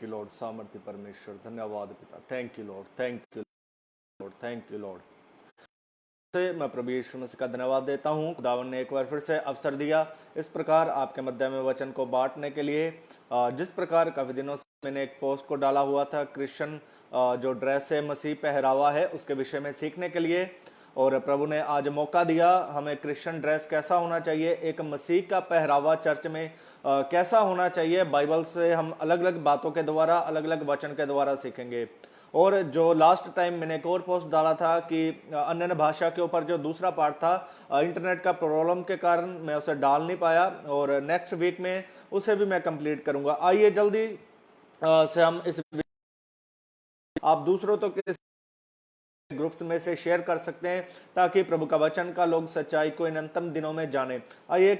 You Lord सामर्थ्य परमेश्वर, धन्यवाद पिता। Thank you Lord, thank you Lord, thank you Lord. से मैं प्रभु यीशु मसीह का धन्यवाद देता हूँ। खुदावन ने एक बार फिर से अवसर दिया इस प्रकार आपके मध्य में वचन को बांटने के लिए। जिस प्रकार काफी दिनों से मैंने एक पोस्ट को डाला हुआ था, क्रिश्चियन जो ड्रेस है, मसीह पहरावा है, उसके विषय में सीखने के लिए, और प्रभु ने आज मौका दिया हमें क्रिश्चियन ड्रेस कैसा होना चाहिए, एक मसीह का पहरावा चर्च में कैसा होना चाहिए, बाइबल से हम अलग अलग बातों के द्वारा, अलग अलग वचन के द्वारा सीखेंगे। और जो लास्ट टाइम मैंने एक और पोस्ट डाला था कि अन्य भाषा के ऊपर जो दूसरा पार्ट था, इंटरनेट का प्रॉब्लम के कारण मैं उसे डाल नहीं पाया, और नेक्स्ट वीक में उसे भी मैं कंप्लीट करूंगा। आइए जल्दी से हम इस, आप दूसरों तो किस ग्रुप्स में से शेयर कर सकते हैं ताकि प्रभु का वचन का लोग सच्चाई को इन अंतिम दिनों में जाने। आइए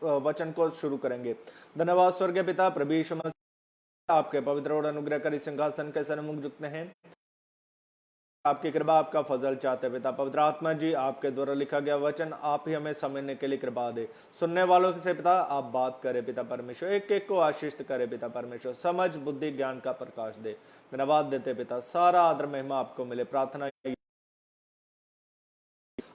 वचन को शुरू करेंगे। धन्यवाद स्वर्गीय पिता, प्रभु यीशु मसीह आपके पवित्र और अनुग्रहकारी सिंहासन के सन्मुख झुकते हैं। आपकी कृपा, आपका फजल चाहते पिता। पवित्र आत्मा जी, आपके द्वारा लिखा गया वचन आप ही हमें समझने के लिए कृपा दे। सुनने वालों से पिता आप बात करें पिता परमेश्वर, एक एक को आशीष करे पिता परमेश्वर, समझ बुद्धि ज्ञान का प्रकाश दे। धन्यवाद देते पिता, सारा आदर महिमा आपको मिले, प्रार्थना।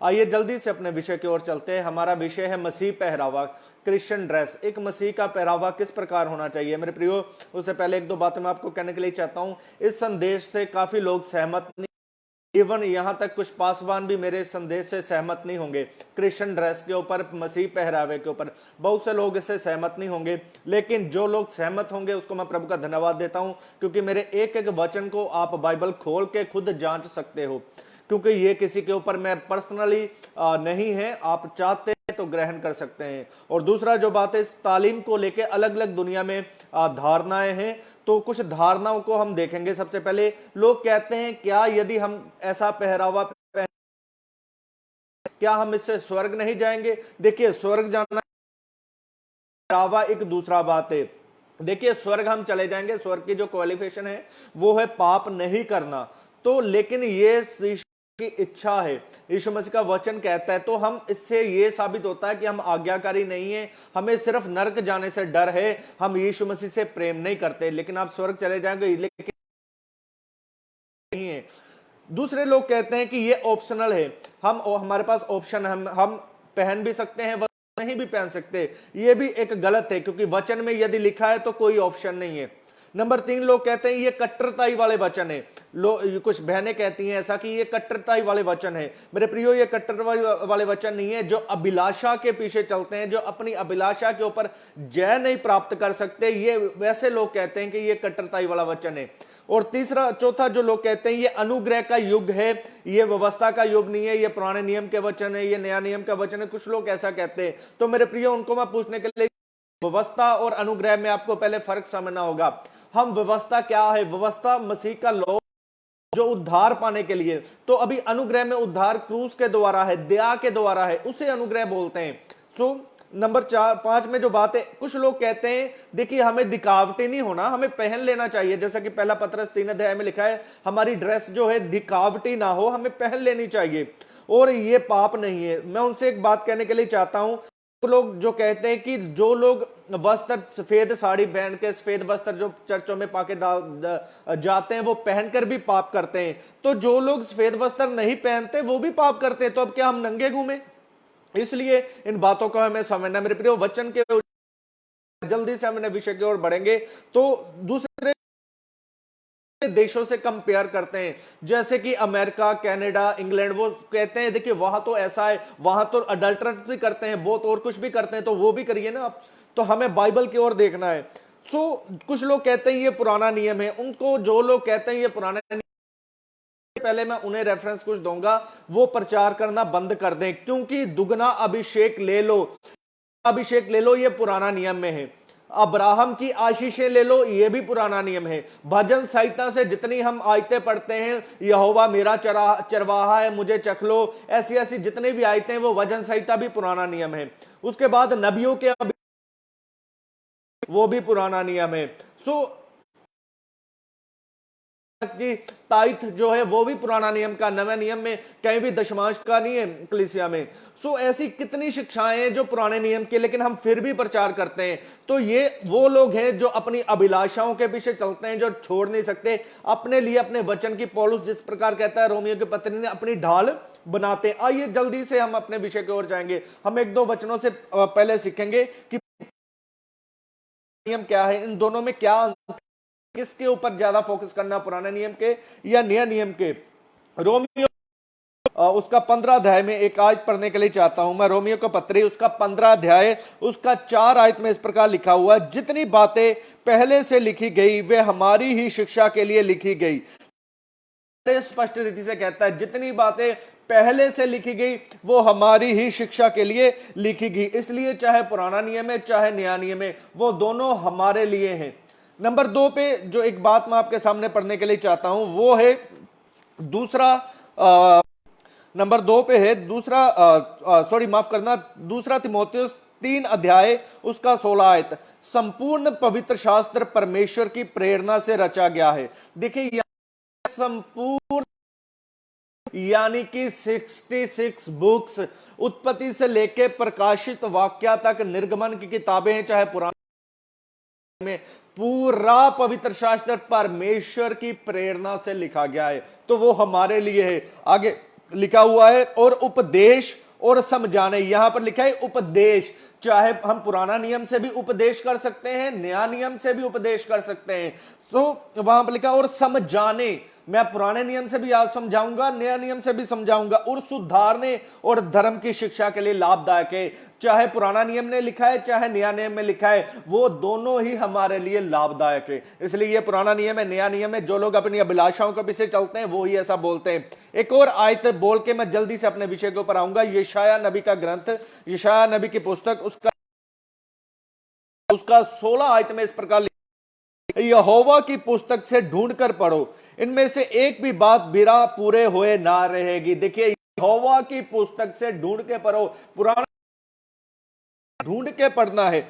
आइए जल्दी से अपने विषय की ओर चलते हैं। हमारा विषय है मसीह पहरावा, क्रिश्चियन ड्रेस। एक मसीह का पहरावा किस प्रकार होना चाहिए मेरे प्रियो। उससे पहले एक दो बातें मैं आपको कहने के लिए चाहता हूं। इस संदेश से काफी लोग सहमत नहीं, इवन यहां तक कुछ पासवान भी मेरे संदेश से सहमत नहीं होंगे। क्रिश्चियन ड्रेस के ऊपर, मसीह पहरावे के ऊपर बहुत से लोग इससे सहमत नहीं होंगे, लेकिन जो लोग सहमत होंगे उसको मैं प्रभु का धन्यवाद देता हूं, क्योंकि मेरे एक एक वचन को आप बाइबल खोल के खुद जांच सकते हो, क्योंकि ये किसी के ऊपर मैं पर्सनली नहीं है। आप चाहते हैं तो ग्रहण कर सकते हैं। और दूसरा जो बात है, इस तालीम को लेके अलग अलग दुनिया में धारणाएं हैं, तो कुछ धारणाओं को हम देखेंगे। सबसे पहले लोग कहते हैं क्या यदि हम ऐसा पहरावा पहन, क्या हम इससे स्वर्ग नहीं जाएंगे। देखिए, स्वर्ग जाना पहरावा एक दूसरा बात है। देखिए, स्वर्ग हम चले जाएंगे, स्वर्ग की जो क्वालिफिकेशन है वो है पाप नहीं करना। तो लेकिन ये की इच्छा है, यीशु मसीह का वचन कहता है, तो हम इससे ये साबित होता है कि हम आज्ञाकारी नहीं है, हमें सिर्फ नरक जाने से डर है, हम यीशु मसीह से प्रेम नहीं करते। लेकिन आप स्वर्ग चले जाएंगे, लेकिन नहीं है। दूसरे लोग कहते हैं कि ये ऑप्शनल है, हम हमारे पास ऑप्शन, हम पहन भी सकते हैं, नहीं भी पहन सकते। ये भी एक गलत है, क्योंकि वचन में यदि लिखा है तो कोई ऑप्शन नहीं है। नंबर 3, लोग कहते हैं ये कट्टरताई वाले वचन है। कुछ बहनें कहती हैं ऐसा कि ये कट्टरताई वाले वचन है। मेरे प्रियो, ये कट्टरताई वाले वचन नहीं है। जो अभिलाषा के पीछे चलते हैं, जो अपनी अभिलाषा के ऊपर जय नहीं प्राप्त कर सकते, ये वैसे लोग कहते हैं कि ये कट्टरताई वाला वचन है। और तीसरा चौथा जो लोग कहते हैं ये अनुग्रह का युग है, ये व्यवस्था का युग नहीं है, ये पुराने नियम के वचन है, ये नया नियम का वचन है। कुछ लोग ऐसा कहते हैं। तो मेरे प्रियो, उनको मैं पूछने के लिए, व्यवस्था और अनुग्रह में आपको पहले फर्क समझना होगा। हम व्यवस्था क्या है? व्यवस्था मसीह का लॉ, जो उद्धार पाने के लिए। तो अभी अनुग्रह में उद्धार क्रूस के द्वारा है, दया के द्वारा है, उसे अनुग्रह बोलते हैं। सो नंबर 5 में जो बात है, कुछ लोग कहते हैं देखिए हमें दिखावटी नहीं होना, हमें पहन लेना चाहिए, जैसा कि पहला पत्रस 3 अध्याय में लिखा है, हमारी ड्रेस जो है दिखावटी ना हो, हमें पहन लेनी चाहिए, और ये पाप नहीं है। मैं उनसे एक बात कहने के लिए चाहता हूं। तो लोग जो कहते हैं कि जो लोग वस्त्र, सफेद साड़ी पहन के, सफेद वस्त्र जो चर्चों में पाके जाते हैं, वो पहनकर भी पाप करते हैं। तो जो लोग सफेद वस्त्र नहीं पहनते वो भी पाप करते हैं, तो अब क्या हम नंगे घूमे? इसलिए इन बातों को हमें समझना। मेरे प्रिय, वचन के जल्दी से हमने विषय की ओर बढ़ेंगे। तो दूसरे देशों से कंपेयर करते हैं, जैसे कि अमेरिका, कनाडा, इंग्लैंड, वो कहते हैं देखिए वहां तो ऐसा है, वहां तो अडल्ट्रेट भी करते हैं, बहुत और कुछ भी करते हैं, तो वो भी करिए ना आप। तो हमें बाइबल की ओर देखना है। कुछ लोग कहते हैं ये पुराना नियम है। उनको, जो लोग कहते हैं ये पुराना नियम, पहले मैं उन्हें रेफरेंस कुछ दूंगा, वो प्रचार करना बंद कर दें, क्योंकि दुगना अभिषेक ले लो, अभिषेक ले लो, ये पुराना नियम में है। अब्राहम की आशीषें ले लो, ये भी पुराना नियम है। भजन संहिता से जितनी हम आयतें पढ़ते हैं, यहोवा मेरा चरवाहा है, मुझे चख लो, ऐसी ऐसी जितनी भी आयतें हैं, वो भजन संहिता भी पुराना नियम है। उसके बाद नबियों के, वो भी पुराना नियम है। सो जी ताइथ जो है वो भी पुराना नियम का, नवे नियम में कहीं भी दशमांश का नहीं है कलीसिया में। सो ऐसी कितनी शिक्षाएं हैं जो पुराने नियम के, लेकिन हम फिर भी प्रचार करते हैं। तो ये वो लोग हैं जो अपनी अभिलाषाओं के पीछे चलते हैं, जो छोड़ नहीं सकते अपने लिए अपने वचन की, पौलुस जिस प्रकार कहता है रोमियो के पत्री ने, अपनी ढाल बनाते हैं। आइए जल्दी से हम अपने विषय की ओर जाएंगे। हम एक दो वचनों से पहले सीखेंगे कि नियम क्या है, इन दोनों में क्या, किसके ऊपर ज्यादा फोकस करना, पुराने नियम के या नया नियम के। रोमियो उसका 15 अध्याय में एक आयत पढ़ने के लिए चाहता हूं मैं। रोमियो का पत्री उसका 15 अध्याय उसका 4 आयत में इस प्रकार लिखा हुआ, जितनी बातें पहले से लिखी गई वे हमारी ही शिक्षा के लिए लिखी गई। स्पष्ट रीति से कहता है जितनी बातें पहले से लिखी गई वो हमारी ही शिक्षा के लिए लिखी गई। इसलिए चाहे पुराना नियम है चाहे नया नियम है, वो दोनों हमारे लिए हैं। नंबर 2 पे जो एक बात मैं आपके सामने पढ़ने के लिए चाहता हूं वो है दूसरा, नंबर 2 पे है दूसरा, सॉरी माफ करना, दूसरा तीमुथियुस 3 अध्याय उसका 16 आयत, संपूर्ण पवित्र शास्त्र परमेश्वर की प्रेरणा से रचा गया है। देखिए संपूर्ण यानी कि 66 बुक्स, उत्पत्ति से लेकर प्रकाशित वाक्या तक निर्गमन की किताबें हैं, चाहे पुराने में, पूरा पवित्र शास्त्र परमेश्वर की प्रेरणा से लिखा गया है। तो वो हमारे लिए है। आगे लिखा हुआ है और उपदेश और समझाने, यहां पर लिखा है उपदेश। चाहे हम पुराना नियम से भी उपदेश कर सकते हैं, नया नियम से भी उपदेश कर सकते हैं। सो वहां पर लिखा और समझाने, मैं पुराने नियम से भी आज समझाऊंगा, नया नियम से भी समझाऊंगा, और सुधारने और धर्म की शिक्षा के लिए लाभदायक है। चाहे पुराना नियम ने लिखा है चाहे नया नियम में लिखा है, वो दोनों ही हमारे लिए लाभदायक है। इसलिए ये पुराना नियम है, नया नियम है। जो लोग अपनी अभिलाषाओं के पीछे चलते हैं वो ही ऐसा बोलते हैं। एक और आयत बोल के मैं जल्दी से अपने विषय के ऊपर आऊंगा। यशायाह नबी का ग्रंथ, यशायाह नबी की पुस्तक उसका 16 आयत में इस प्रकार, यहोवा की पुस्तक से ढूंढकर पढ़ो, इनमें से एक भी बात बिना पूरे हुए ना रहेगी। देखिए यहोवा की पुस्तक से ढूंढ के पढ़ो, पुराना ढूंढ के पढ़ना है।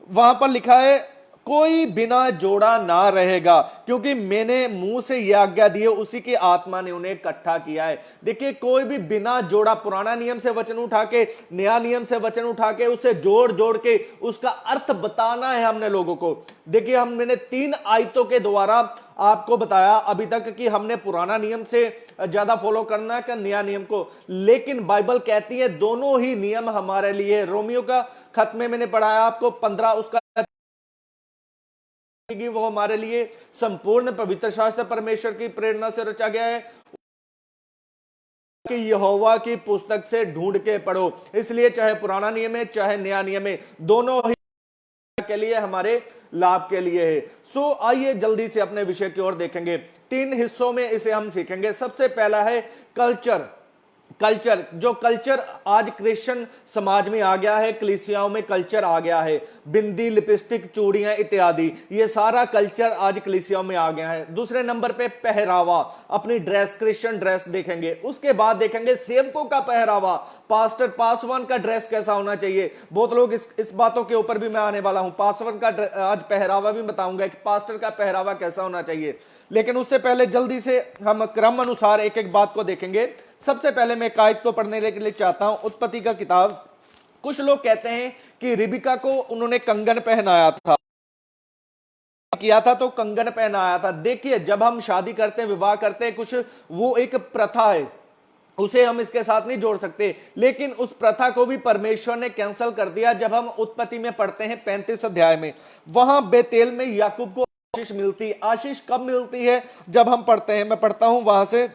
वहां पर लिखा है कोई बिना जोड़ा ना रहेगा, क्योंकि मैंने मुंह से यह आज्ञा दी है, उसी की आत्मा ने उन्हें इकट्ठा किया है। देखिए कोई भी बिना जोड़ा, पुराना नियम से वचन उठा के, नया नियम से वचन उठा के, उसे जोड़ जोड़ के उसका अर्थ बताना है हमने लोगों को। देखिए मैंने 3 आयतों के द्वारा आपको बताया अभी तक कि हमने पुराना नियम से ज्यादा फॉलो करना है कि नया नियम को, लेकिन बाइबल कहती है दोनों ही नियम हमारे लिए। रोमियो का खत में मैंने पढ़ाया आपको 15 उसका, वो हमारे लिए संपूर्ण पवित्र शास्त्र परमेश्वर की प्रेरणा से रचा गया है कि यहोवा की पुस्तक से ढूंढ के पढ़ो। इसलिए चाहे पुराना नियम है चाहे नया नियम है, दोनों ही के लिए, हमारे लाभ के लिए है। सो आइए जल्दी से अपने विषय की ओर देखेंगे। 3 हिस्सों में इसे हम सीखेंगे। सबसे पहला है कल्चर। कल्चर, जो कल्चर आज क्रिश्चियन समाज में आ गया है, कलीसियाओं में कल्चर आ गया है, बिंदी, लिपस्टिक, चूड़ियां इत्यादि, ये सारा कल्चर आज कलीसियाओं में आ गया है। दूसरे नंबर पे पहरावा, अपनी ड्रेस, क्रिश्चियन ड्रेस देखेंगे। उसके बाद देखेंगे सेवकों का पहरावा, पास्टर पासवान का ड्रेस कैसा होना चाहिए। बहुत लोग इस बातों के ऊपर भी मैं आने वाला हूं, पासवान का आज पहरावा भी बताऊंगा कि पास्टर का पहरावा कैसा होना चाहिए। लेकिन उससे पहले जल्दी से हम क्रम अनुसार एक एक बात को देखेंगे। सबसे पहले मैं एक आयत को पढ़ने के लिए चाहता हूं, उत्पत्ति का किताब। कुछ लोग कहते हैं कि रिबिका को उन्होंने कंगन पहनाया था, किया था तो कंगन पहनाया था। देखिए जब हम शादी करते हैं, विवाह करते हैं, कुछ वो एक प्रथा है, उसे हम इसके साथ नहीं जोड़ सकते। लेकिन उस प्रथा को भी परमेश्वर ने कैंसिल कर दिया। जब हम उत्पत्ति में पढ़ते हैं 35 अध्याय में, वहां बेतेल में याकूब को आशीष मिलती। आशीष कब मिलती है? जब हम पढ़ते हैं, मैं पढ़ता हूं वहां से,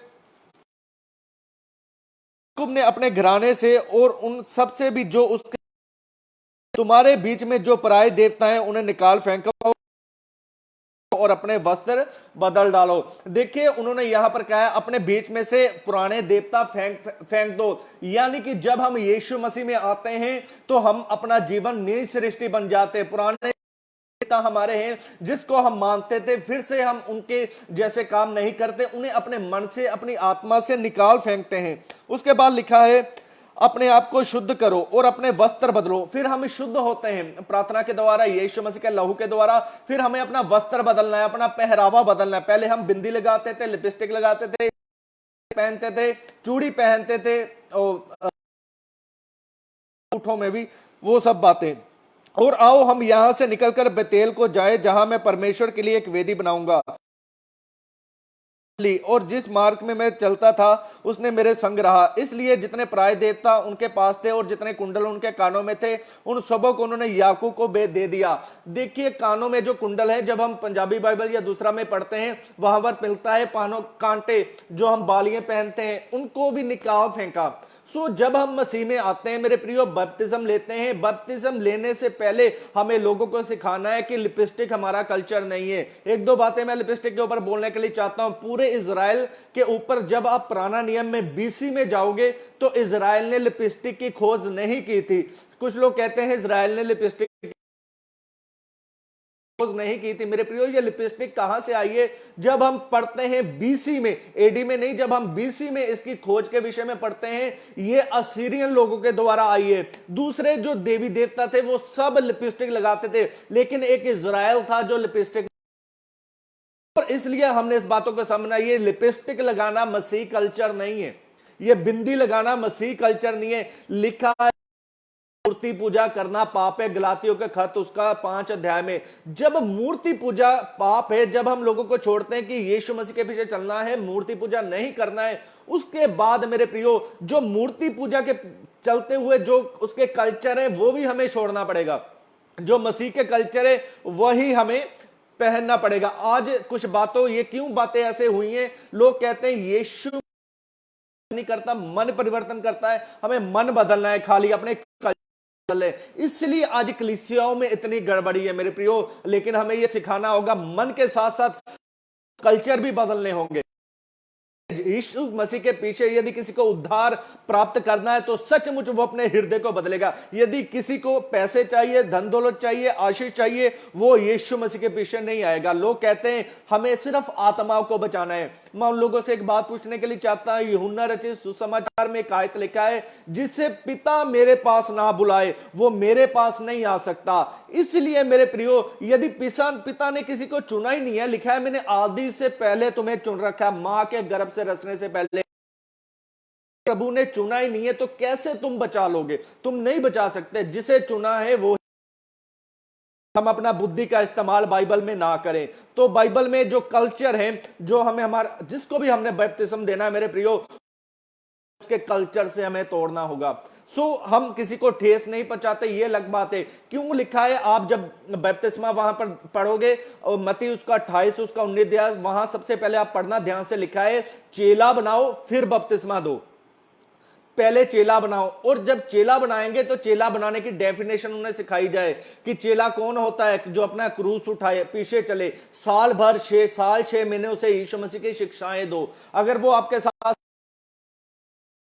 याकूब ने अपने घराने से और उन सबसे भी जो उसके, तुम्हारे बीच में जो पराये देवता हैं उन्हें निकाल फेंको और अपने वस्त्र बदल डालो। देखिए उन्होंने यहां पर कहा अपने बीच में से पुराने देवता फेंक दो। यानी कि जब हम यीशु मसीह में आते हैं तो हम अपना जीवन नई सृष्टि बन जाते हैं। पुराने देवता हमारे हैं जिसको हम मानते थे, फिर से हम उनके जैसे काम नहीं करते, उन्हें अपने मन से, अपनी आत्मा से निकाल फेंकते हैं। उसके बाद लिखा है अपने आप को शुद्ध करो और अपने वस्त्र बदलो, फिर हम शुद्ध होते हैं प्रार्थना के द्वारा, यीशु मसीह के लहू के द्वारा। फिर हमें अपना वस्त्र बदलना है, अपना पहरावा बदलना है। पहले हम बिंदी लगाते थे, लिपस्टिक लगाते थे, पहनते थे, चूड़ी पहनते थे, और में भी वो सब बातें। और आओ हम यहां से निकलकर बेतेल को जाए, जहां मैं परमेश्वर के लिए एक वेदी बनाऊंगा। और जिस मार्ग में मैं चलता था उसने मेरे संग रहा, इसलिए जितने प्राय देवता उनके पास थे और जितने कुंडल उनके कानों में थे, उन सबों को उन्होंने याकूब को दे दिया। देखिए, कानों में जो कुंडल है, जब हम पंजाबी बाइबल या दूसरा में पढ़ते हैं, वहां पर मिलता है पानों कांटे, जो हम बालियां पहनते हैं, उनको भी निकाल फेंका। सो जब हम मसीह में आते हैं मेरे प्रियो, बपतिस्म लेते हैं, बपतिस्म लेने से पहले हमें लोगों को सिखाना है कि लिपस्टिक हमारा कल्चर नहीं है। एक दो बातें मैं लिपस्टिक के ऊपर बोलने के लिए चाहता हूं। पूरे इजराइल के ऊपर जब आप पुराना नियम में बीसी में जाओगे, तो इजराइल ने लिपस्टिक की खोज नहीं की थी। कुछ लोग कहते हैं इजराइल ने लिपस्टिक नहीं की थी। मेरे प्रियो, ये लिपस्टिक कहां से आई है? जब हम पढ़ते हैं बीसी में, एडी में नहीं, जब हम बीसी में इसकी खोज के विषय में पढ़ते हैं, ये असीरियन लोगों के द्वारा आई है। दूसरे जो देवी देवता थे वो सब लिपस्टिक लगाते थे, लेकिन एक इजराइल था जो लिपस्टिक, और इसलिए हमने इस बातों को समझना, ये लिपस्टिक लगाना मसीह कल्चर नहीं है, ये बिंदी लगाना मसीह कल्चर नहीं है। लिखा है मूर्ति पूजा करना पाप है, गलातियों के खत उसका 5 अध्याय में। जब मूर्ति पूजा पाप है, जब हम लोगों को छोड़ते हैं कि यीशु मसीह के पीछे चलना है, मूर्ति पूजा नहीं करना है, उसके बाद मेरे प्रियो, जो मूर्ति पूजा के चलते हुए जो उसके कल्चर है, वो भी हमें छोड़ना पड़ेगा। जो मसीह के कल्चर है वही हमें पहनना पड़ेगा। आज कुछ बातों, ये क्यों बातें ऐसे हुई हैं? लोग कहते हैं यीशु नहीं करता, मन परिवर्तन करता है। हमें मन बदलना है, खाली अपने इसलिए आज कलीसियाओं में इतनी गड़बड़ी है मेरे प्रियो। लेकिन हमें यह सिखाना होगा, मन के साथ साथ कल्चर भी बदलने होंगे। यीशु मसीह के पीछे यदि किसी को उद्धार प्राप्त करना है, तो सचमुच वो अपने हृदय को बदलेगा। यदि किसी को पैसे चाहिए, धन दौलत चाहिए, आशीष चाहिए, वो यीशु मसीह के पीछे नहीं आएगा। लोग कहते हैं हमें सिर्फ आत्माओं को बचाना है। मैं उन लोगों से एक बात पूछने के लिए चाहता हूं। यूहन्ना रचित सुसमाचार में एक आयत लिखा है, जिसे पिता मेरे पास ना बुलाए वो मेरे पास नहीं आ सकता। इसलिए मेरे प्रियो, यदि पिता ने किसी को चुना ही नहीं है, लिखा है मैंने आदि से पहले तुम्हें चुन रखा, मां के गर्भ से रचने से पहले प्रभु ने चुना ही नहीं है, तो कैसे तुम बचा लोगे? तुम नहीं बचा सकते। जिसे चुना है वो, हम अपना बुद्धि का इस्तेमाल बाइबल में ना करें। तो बाइबल में जो कल्चर है, जो हमें हमारा, जिसको भी हमने बपतिस्म देना है मेरे प्रियो, उसके कल्चर से हमें तोड़ना होगा। हम किसी को ठेस नहीं पहुंचाते, ये अलग बात है। क्यों लिखा है? आप जब बपतिस्मा वहां पर पढ़ोगे, और मत्ती उसका 28 उसका 19 दिया, वहां सबसे पहले आप पढ़ना ध्यान से, लिखा है चेला बनाओ फिर बपतिस्मा दो। पहले चेला बनाओ, और जब चेला बनाएंगे तो चेला बनाने की डेफिनेशन उन्हें सिखाई जाए कि चेला कौन होता है? जो अपना क्रूस उठाए, पीछे चले, साल भर 6 साल 6 महीने उसे यीशु मसीह की शिक्षाएं दो। अगर वो आपके साथ,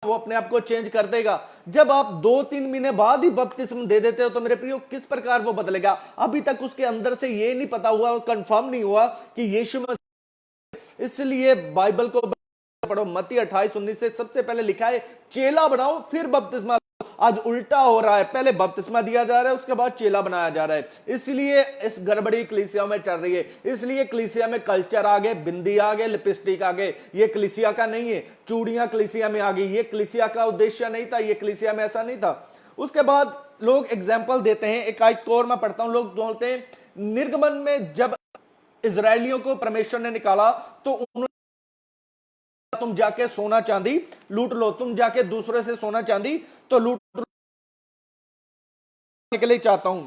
वो अपने आप को चेंज कर देगा। जब आप 2-3 महीने बाद ही बपतिस्म दे देते हो, तो मेरे प्रियो किस प्रकार वो बदलेगा? अभी तक उसके अंदर से ये नहीं पता हुआ और कंफर्म नहीं हुआ कि यीशु मसीह। इसलिए बाइबल को पढ़ो, मत्ती 28-19 से सबसे पहले लिखा है चेला बनाओ फिर बपतिस्मा। आज उल्टा हो रहा है, पहले बपतिस्मा दिया जा रहा है, उसके बाद चेला बनाया जा रहा है। इसलिए इस गड़बड़ी कलीसिया में चल रही है। इसलिए कलीसिया में कल्चर आ गए, बिंदी आ गए, लिपस्टिक आ गए। ये कलीसिया का नहीं है। चूड़ियां कलीसिया में आ गई, ये कलीसिया का उद्देश्य नहीं था, ये कलीसिया में ऐसा नहीं था। उसके बाद लोग एग्जाम्पल देते हैं, एक आयत को और मैं पढ़ता हूं। लोग बोलते हैं निर्गमन में जब इजरायलियों को परमेश्वर ने निकाला, तो उन्होंने, तुम जाके सोना चांदी लूट लो, तुम जाके दूसरे से सोना चांदी तो लूट के लिए चाहता हूं।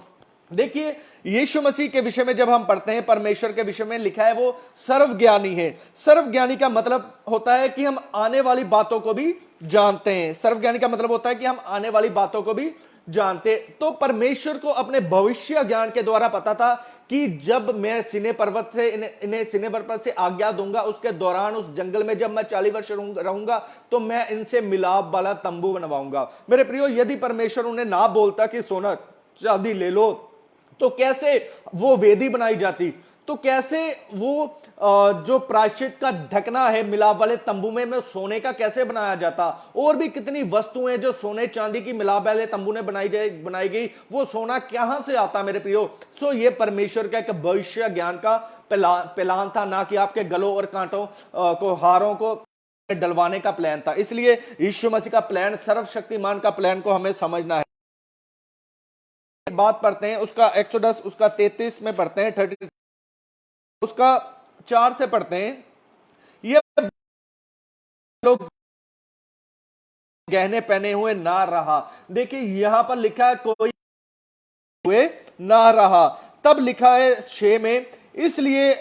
देखिए, यीशु मसीह के विषय में जब हम पढ़ते हैं, परमेश्वर के विषय में लिखा है वो सर्वज्ञानी है। सर्वज्ञानी का मतलब होता है कि हम आने वाली बातों को भी जानते हैं। सर्वज्ञानी का मतलब होता है कि हम आने वाली बातों को भी जानते। तो परमेश्वर को अपने भविष्य ज्ञान के द्वारा पता था कि जब मैं सिने पर्वत से इन्हें सिने पर्वत से आज्ञा दूंगा, उसके दौरान उस जंगल में जब मैं 40 वर्ष रहूंगा, तो मैं इनसे मिलाप वाला तंबू बनवाऊंगा। मेरे प्रियो, यदि परमेश्वर उन्हें ना बोलता कि सोना चांदी ले लो, तो कैसे वो वेदी बनाई जाती? तो कैसे वो जो प्रायश्चित का ढकना है मिलाप वाले तंबू में सोने का कैसे बनाया जाता, और भी कितनी वस्तुएं जो सोने चांदी की मिलाप वाले तंबू ने बनाई गई, वो सोना कहां से आता मेरे प्रियो। सो ये परमेश्वर का एक भविष्य ज्ञान का प्लान था, ना कि आपके गलों और कांटों को, हारों को डलवाने का प्लान था। इसलिए यीशु मसीह का प्लान, सर्वशक्तिमान का प्लान को हमें समझना है। बात पढ़ते हैं उसका एक्सोडस उसका 33 में पढ़ते हैं, 30 उसका 4 से पढ़ते हैं। ये लोग गहने पहने हुए ना रहा। देखिए यहां पर लिखा है कोई हुए ना रहा, तब लिखा है 6 में, इसलिए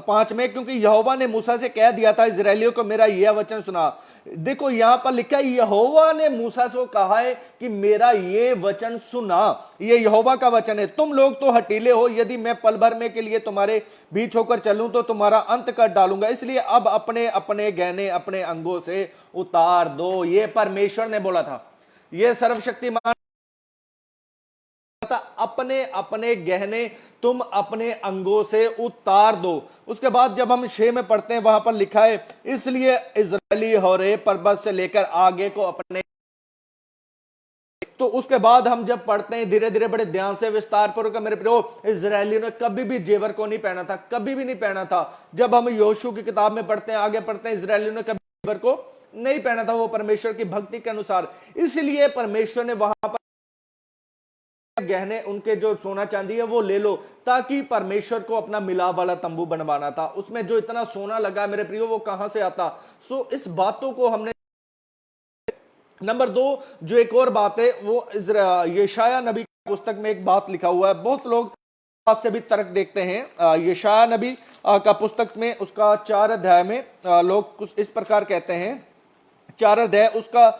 5 में, क्योंकि यहोवा ने मूसा से कह दिया था इजरायलियों को मेरा यह वचन सुना। देखो यहां पर लिखा है यहोवा ने मूसा से कहा है कि मेरा ये वचन सुना, ये यहोवा का वचन है। तुम लोग तो हटीले हो, यदि मैं पल भर में के लिए तुम्हारे बीच होकर चलूं तो तुम्हारा अंत कर डालूंगा। इसलिए अब अपने अपने गहने अपने अंगों से उतार दो। ये परमेश्वर ने बोला था, ये सर्वशक्तिमान, अपने अपने गहने तुम अपने अंगों से उतार दो। उसके बाद जब हम 6 में पढ़ते हैं, वहां पर लिखा है इसलिए इजरायली होरे पर्वत से लेकर आगे को अपने। तो उसके बाद हम जब पढ़ते हैं धीरे धीरे बड़े ध्यान से विस्तार पूर्वक मेरे प्रियो, इजरायलियों ने कभी भी जेवर को नहीं पहना था, कभी भी नहीं पहना था। जब हम योशू की किताब में पढ़ते हैं, आगे पढ़ते हैं, इजरायलियों ने कभी जेवर को नहीं पहना था, वो परमेश्वर की भक्ति के अनुसार। इसलिए परमेश्वर ने वहां पर गहने उनके जो सोना चांदी है वो ले लो, ताकि परमेश्वर को अपना मिलाप वाला तंबू बनवाना था। उसमें जो इतना सोना लगा मेरे प्रियो, वो कहां से आता। सो इस बातों को हमने, नंबर 2 जो एक और बात है, वो यशाया नबी की पुस्तक में एक बात लिखा हुआ है। बहुत लोग बात से भी तर्क देखते हैं। यशाया नबी का पुस्तक में उसका 4 अध्याय में लोग कुछ इस प्रकार कहते हैं, 4 अध्याय उसका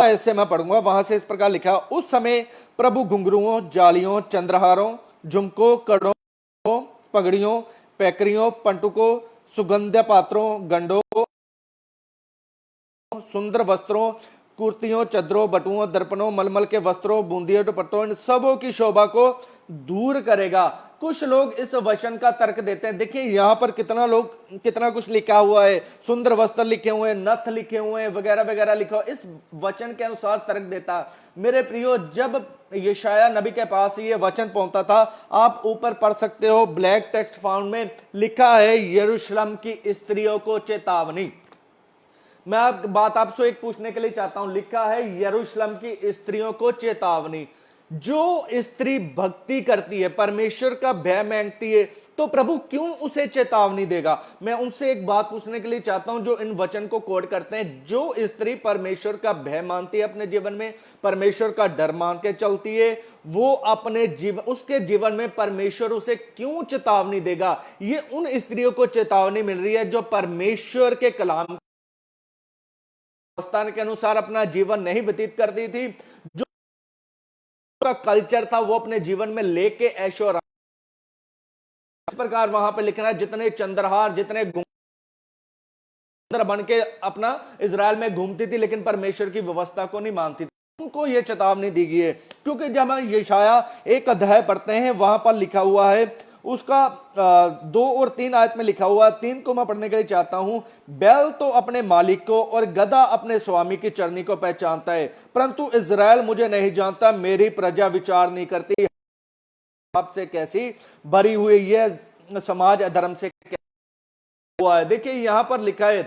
ऐसे मैं पढ़ूंगा, वहां से इस प्रकार लिखा, उस समय प्रभु घुंघरुओं, जालियों, चंद्रहारों, झुमकों, कड़ों, पगड़ियों, पैकरियों, पंटुकों, सुगंध पात्रों, गंडों, सुंदर वस्त्रों, कुर्तियों, चदरों, बटुओं, दर्पणों, मलमल के वस्त्रों, बूंदियों, दुपट्टों, इन सबों की शोभा को दूर करेगा। कुछ लोग इस वचन का तर्क देते हैं। देखिए यहां पर कितना कुछ लिखा हुआ है, सुंदर वस्त्र लिखे हुए हैं, नथ लिखे हुए हैं, वगैरह वगैरह लिखा हुआ। इस वचन के अनुसार तर्क देता मेरे प्रियो, जब यशाया नबी के पास ये वचन पहुंचता था, आप ऊपर पढ़ सकते हो, ब्लैक टेक्स्ट फाउंड में लिखा है यरूशलेम की स्त्रियों को चेतावनी। मैं बात आपसे एक पूछने के लिए चाहता हूं, लिखा है यरूशलेम की स्त्रियों को चेतावनी। जो स्त्री भक्ति करती है, परमेश्वर का भय मांगती है, तो प्रभु क्यों उसे चेतावनी देगा। मैं उनसे एक बात पूछने के लिए चाहता हूं, जो इन वचन को कोट करते हैं, जो स्त्री परमेश्वर का भय मानती है अपने जीवन में, परमेश्वर का डर मान के चलती है, वो अपने जीवन, उसके जीवन में परमेश्वर उसे क्यों चेतावनी देगा। ये उन स्त्रियों को चेतावनी मिल रही है जो परमेश्वर के कलाम के अनुसार अपना जीवन नहीं व्यतीत करती थी, जो का कल्चर था वो अपने जीवन में लेके ऐशो आराम। इस प्रकार वहां पे लिखना है, जितने चंद्रहार, जितने बन के अपना इजराइल में घूमती थी, लेकिन परमेश्वर की व्यवस्था को नहीं मानती थी, उनको यह चेतावनी दी गई है। क्योंकि जब हम यशाया 1 अध्याय पढ़ते हैं, वहां पर लिखा हुआ है, उसका 2 और 3 आयत में लिखा हुआ है, 3 को मैं पढ़ने के लिए चाहता हूं। बैल तो अपने मालिक को और गधा अपने स्वामी की चरनी को पहचानता है, परंतु इजराइल मुझे नहीं जानता, मेरी प्रजा विचार नहीं करती। आपसे कैसी भरी हुई यह समाज अधर्म से हुआ है। देखिए यहां पर लिखा है,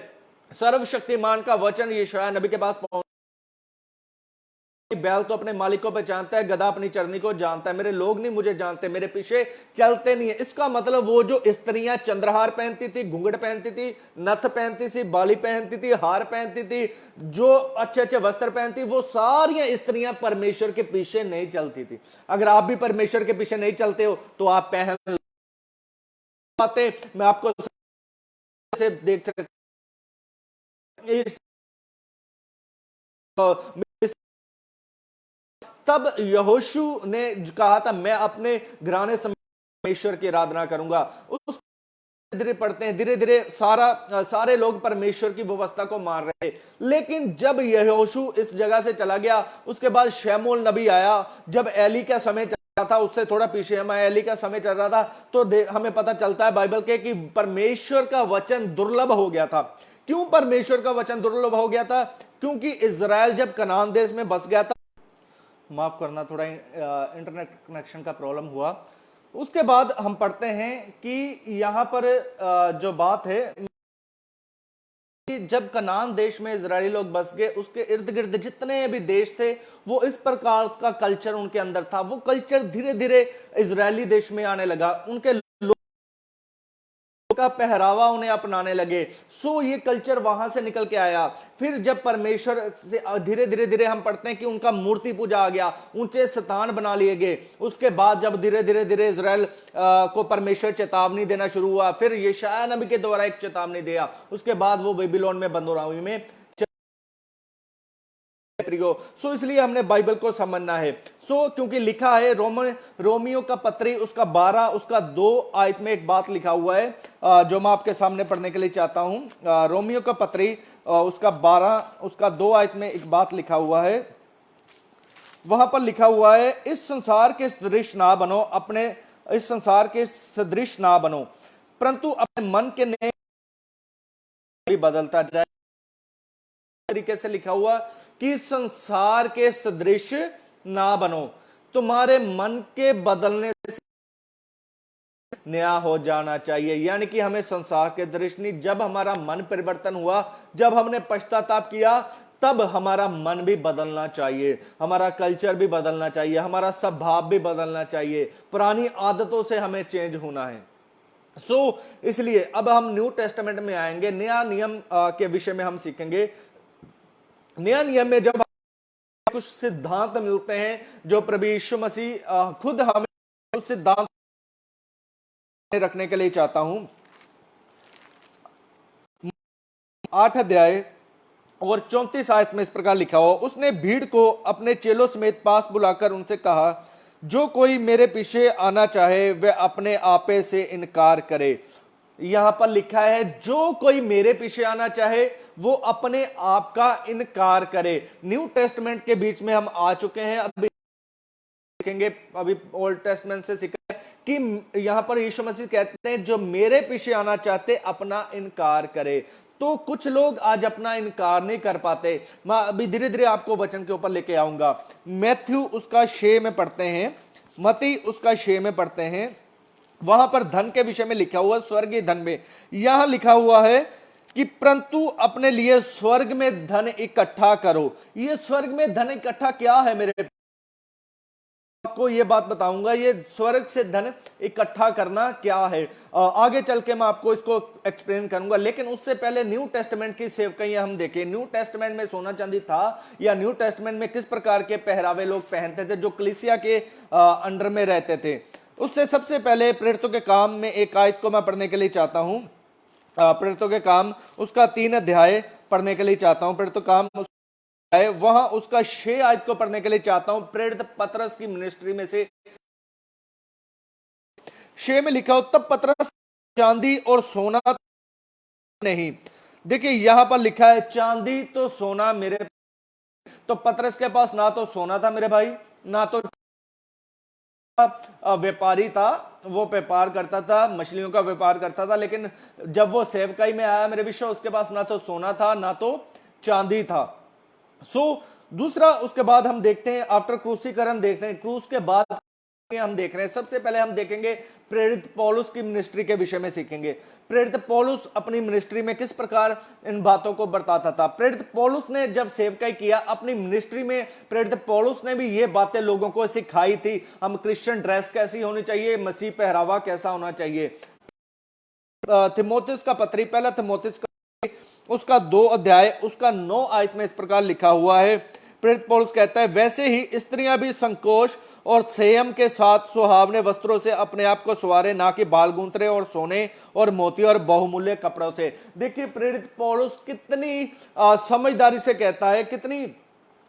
सर्वशक्तिमान का वचन यशाया नबी के पास पहुंचा, बैल तो अपने मालिक को पहचानता है, गधा अपनी चरनी को जानता है, मेरे लोग नहीं मुझे जानते, मेरे पीछे चलते नहीं है। इसका मतलब वो जो स्त्रियां चंद्रहार पहनती थी, घूंघट पहनती थी, नथ पहनती थी, बाली पहनती थी, हार पहनती थी, जो अच्छे अच्छे वस्त्र पहनती, वो सारी स्त्रियां परमेश्वर के पीछे नहीं चलती थी। अगर आप भी परमेश्वर के पीछे नहीं चलते हो तो आप पहन पाते, मैं आपको से देख सकता, तब यहोशू ने कहा था मैं अपने घराने समेत परमेश्वर की आराधना करूंगा। उस धीरे पढ़ते हैं, धीरे धीरे सारे लोग परमेश्वर की व्यवस्था को मान रहे। लेकिन जब यहोशू इस जगह से चला गया, उसके बाद शमूएल नबी आया, जब एली का समय था उससे थोड़ा पीछे एली का समय चल रहा था, तो हमें पता चलता है बाइबल के कि परमेश्वर का वचन दुर्लभ हो गया था। क्यों परमेश्वर का वचन दुर्लभ हो गया था? क्योंकि इजराइल जब कनान देश में बस गया था, माफ करना थोड़ा इंटरनेट कनेक्शन का प्रॉब्लम हुआ। उसके बाद हम पढ़ते हैं कि यहां पर जो बात है कि जब कनान देश में इजरायली लोग बस गए, उसके इर्द गिर्द जितने भी देश थे, वो इस प्रकार का कल्चर उनके अंदर था। वो कल्चर धीरे धीरे इजरायली देश में आने लगा, उनके का पहरावा उन्हें अपनाने लगे। सो ये कल्चर वहां से निकल के आया। फिर जब परमेश्वर से धीरे धीरे धीरे हम पढ़ते हैं कि उनका मूर्ति पूजा आ गया, ऊंचे स्थान बना लिए गए। उसके बाद जब धीरे धीरे धीरे इजराइल को परमेश्वर चेतावनी देना शुरू हुआ, फिर यशायाह नबी के द्वारा एक चेतावनी दिया, उसके बाद वो बेबीलोन में बंदोरावी में सो इसलिए हमने बाइबल को समझना है। सो क्योंकि लिखा है रोमियो का पत्री उसका 12 उसका 2 आयत में एक बात लिखा हुआ है, जो मैं आपके सामने पढ़ने के लिए चाहता हूं। रोमियो का पत्री उसका 12 उसका 2 आयत में एक बात लिखा हुआ है। वहां पर लिखा हुआ है, इस संसार के सदृश ना बनो, अपने इस संसार के सदृश ना बनो, परंतु अपने मन के नए भी बदलता जाए। तरीके से लिखा हुआ कि संसार के सदृश ना बनो, तुम्हारे मन के बदलने से नया हो जाना चाहिए। यानी कि हमें संसार के दृश्य नहीं, जब हमारा मन परिवर्तन हुआ, जब हमने पश्चाताप किया, तब हमारा मन भी बदलना चाहिए, हमारा कल्चर भी बदलना चाहिए, हमारा स्वभाव भी बदलना चाहिए, पुरानी आदतों से हमें चेंज होना है। इसलिए अब हम न्यू टेस्टामेंट में आएंगे, नया नियम के विषय में हम सीखेंगे। नया नियम में जब कुछ सिद्धांत मिलते हैं जो प्रभु यीशु मसीह खुद हमें उस सिद्धांत रखने के लिए चाहता हूं। 8 अध्याय और 34 आयत में इस प्रकार लिखा हुआ, उसने भीड़ को अपने चेलों समेत पास बुलाकर उनसे कहा, जो कोई मेरे पीछे आना चाहे वह अपने आपे से इनकार करे। यहां पर लिखा है, जो कोई मेरे पीछे आना चाहे वो अपने आप का इनकार करे। न्यू टेस्टमेंट के बीच में हम आ चुके हैं, अभी सीखेंगे, अभी ओल्ड टेस्टमेंट से सीखा है कि यहां पर यीशु मसीह कहते हैं, जो मेरे पीछे आना चाहते अपना इनकार करे। तो कुछ लोग आज अपना इनकार नहीं कर पाते। मैं अभी धीरे धीरे आपको वचन के ऊपर लेके आऊंगा। मैथ्यू उसका 6 में पढ़ते हैं, मती उसका 6 में पढ़ते हैं। वहां पर धन के विषय में लिखा हुआ, स्वर्गीय धन में यहां लिखा हुआ है कि परंतु अपने लिए स्वर्ग में धन इकट्ठा करो। ये स्वर्ग में धन इकट्ठा क्या है? मेरे आपको ये बात बताऊंगा, ये स्वर्ग से धन इकट्ठा करना क्या है। आगे चल के मैं आपको इसको एक्सप्लेन करूंगा, लेकिन उससे पहले न्यू टेस्टामेंट की सेवकाइयां हम देखें। न्यू टेस्टामेंट में सोना चांदी था, या न्यू टेस्टामेंट में किस प्रकार के पहरावे लोग पहनते थे जो कलीसिया के अंडर में रहते थे। उससे सबसे पहले प्रेरितों के काम में एक आयत को मैं पढ़ने के लिए चाहता हूं। प्रेरितों के काम उसका 3 अध्याय पढ़ने के लिए चाहता हूं। प्रेरितों काम है, वहां उसका 6 आयत को पढ़ने के लिए चाहता हूं। प्रेरित पतरस की मिनिस्ट्री में से 6 में लिखा हो, तब पतरस चांदी और सोना नहीं। देखिए यहां पर लिखा है चांदी तो सोना मेरे, तो पतरस के पास ना तो सोना था मेरे भाई, ना तो व्यापारी था, वो व्यापार करता था, मछलियों का व्यापार करता था। लेकिन जब वो सेवकाई में आया मेरे विषय, उसके पास ना तो सोना था ना तो चांदी था। दूसरा उसके बाद हम देखते हैं आफ्टर क्रूसीकरण, देखते हैं क्रूस के बाद हम देख रहे हैं। सबसे पहले हम देखेंगे प्रेरित पौलुस की मिनिस्ट्री के विषय में सीखेंगे। प्रेरित पौलुस अपनी मिनिस्ट्री में किस प्रकार इन बातों को बरताता था। प्रेरित पौलुस ने जब सेवकाई किया अपनी मिनिस्ट्री में, प्रेरित पौलुस ने भी ये बातें लोगों को सिखाई थी। हम क्रिश्चियन ड्रेस कैसी होनी चाहिए, मसीह पहरावा कैसा होना चाहिए। थिमोथियुस का पत्री, पहला थिमोथियुस का उसका 2 अध्याय उसका 9 आयत में इस प्रकार लिखा हुआ है। प्रेरित पौलुस कहता है, वैसे ही स्त्रियां भी संकोच और संयम के साथ सुहावने वस्त्रों से अपने आप को सवारे, ना कि बाल गूंथरे और सोने और मोती और बहुमूल्य कपड़ों से। देखिए प्रेरित पौलुस कितनी समझदारी से कहता है, कितनी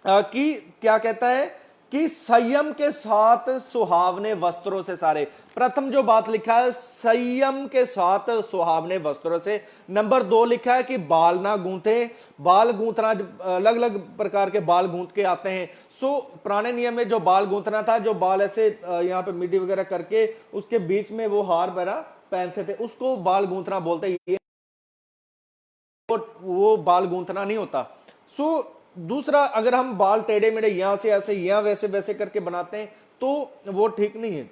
कि क्या कहता है कि संयम के साथ सुहावने वस्त्रों से सारे। प्रथम जो बात लिखा है, संयम के साथ सुहावने वस्त्रों से। नंबर 2 लिखा है कि बाल ना गूंथे। बाल गूंथना, अलग अलग प्रकार के बाल गूंथ के आते हैं। सो पुराने नियम में जो बाल गूंथना था, जो बाल ऐसे यहाँ पे मिड्डी वगैरह करके उसके बीच में वो हार वगैरह पहनते थे, उसको बाल गूंथना बोलते हैं। वो बाल गूंथना नहीं होता। सो दूसरा, अगर हम बाल टेढ़े मेढ़े यहां से ऐसे यहां वैसे वैसे करके बनाते हैं तो वो ठीक नहीं है।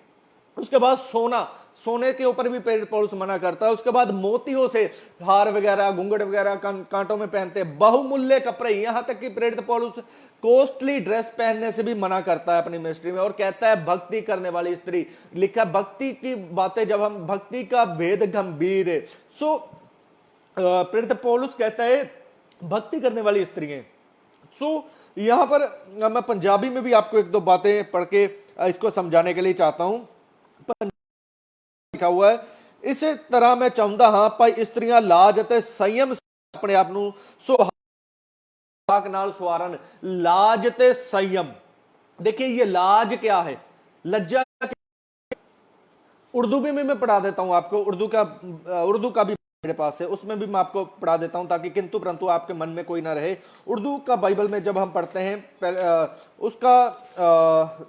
उसके बाद सोना, सोने के ऊपर भी प्रेरित पौलुस मना करता है। उसके बाद मोतियों से हार वगैरह, घूंघट वगैरह कांटों में पहनते हैं, बहुमूल्य कपड़े, यहां तक कि प्रेरित पौलुस कॉस्टली ड्रेस पहनने से भी मना करता है अपनी मिनिस्ट्री में, और कहता है भक्ति करने वाली स्त्री। लिखा भक्ति की बातें, जब हम भक्ति का भेद गंभीर है। सो प्रेरित पौलुस कहता है भक्ति करने वाली स्त्री है। सो यहां पर मैं पंजाबी में भी आपको एक दो बातें पढ़ के इसको समझाने के लिए चाहता हूं। लिखा हुआ है, इस तरह मैं चाहता हाँ भाई स्त्रियां लाज ਅਤੇ संयम अपने आप ਨੂੰ सुहाग नाल सवारन। लाज ते संयम, देखिए ये लाज क्या है, लज्जा। उर्दू भी मैं पढ़ा देता हूं आपको, उर्दू का भी मेरे पास है, उसमें भी मैं आपको पढ़ा देता हूं ताकि किंतु परंतु आपके मन में कोई ना रहे। उर्दू का बाइबल में जब हम पढ़ते हैं उसका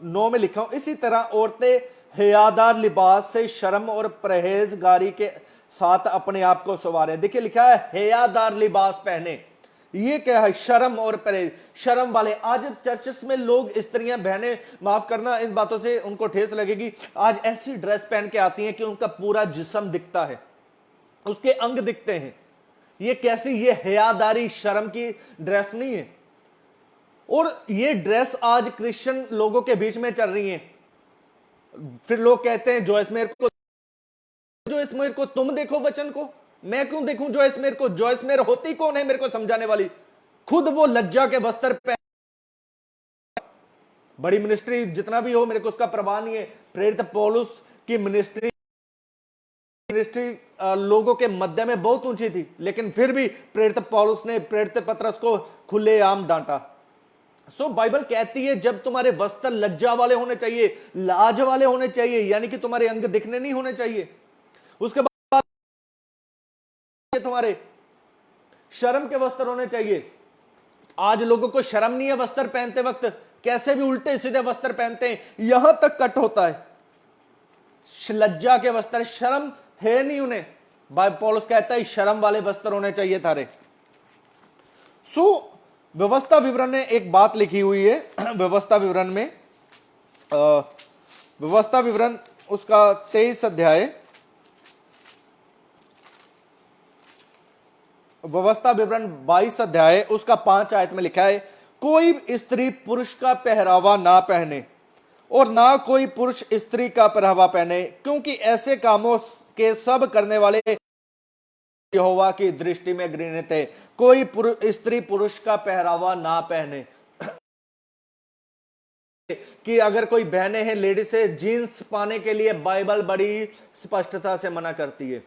9 में लिखा हूं, इसी तरह औरतें हयादार लिबास से शर्म और परहेजगारी के साथ अपने आप को संवारें। देखिए लिखा है हयादार लिबास पहने, ये क्या है, शर्म और परहेज, शर्म वाले। आज चर्चेस में लोग, स्त्रियां, बहनें, माफ करना इन बातों से उनको ठेस लगेगी, आज ऐसी ड्रेस पहन के आती हैं कि उनका पूरा जिस्म दिखता है, उसके अंग दिखते हैं। ये कैसी, ये हयादारी शर्म की ड्रेस नहीं है। और ये ड्रेस आज क्रिश्चियन लोगों के बीच में चल रही है। फिर लोग कहते हैं जॉयस मेयर को तुम देखो वचन को, मैं क्यों देखूं जॉयस मेयर को? जॉयस मेयर होती कौन है मेरे को समझाने वाली? खुद वो लज्जा के वस्त्र पहन, बड़ी मिनिस्ट्री जितना भी हो मेरे को उसका परवाह नहीं है। प्रेरित पौलुस की मिनिस्ट्री लोगों के मध्य में बहुत ऊंची थी, लेकिन फिर भी प्रेरित पौलुस ने प्रेरित पतरस को खुलेआम डांटा। सो बाइबल कहती है जब तुम्हारे वस्त्र लज्जा वाले होने चाहिए, लाज वाले होने चाहिए, यानी कि तुम्हारे अंग दिखने नहीं होने चाहिए। उसके बाद तुम्हारे शर्म के वस्त्र होने चाहिए। आज लोगों को शर्म नहीं है वस्त्र पहनते वक्त, कैसे भी उल्टे सीधे वस्त्र पहनते हैं, यहां तक कट होता है। लज्जा के वस्त्र, शर्म है नहीं उन्हें। पौलुस कहता है शर्म वाले वस्त्र होने चाहिए थारे। सो व्यवस्था विवरण में एक बात लिखी हुई है, व्यवस्था विवरण में, व्यवस्था विवरण उसका 23 अध्याय, व्यवस्था विवरण 22 अध्याय उसका 5 आयत में लिखा है, कोई स्त्री पुरुष का पहरावा ना पहने और ना कोई पुरुष स्त्री का पहरावा पहने, क्योंकि ऐसे कामों के सब करने वाले यहोवा की दृष्टि में घृणित है। कोई स्त्री पुरुष का पहरावा ना पहने। कि अगर कोई बहनें हैं, लेडीज से जीन्स पाने के लिए बाइबल बड़ी स्पष्टता से मना करती है।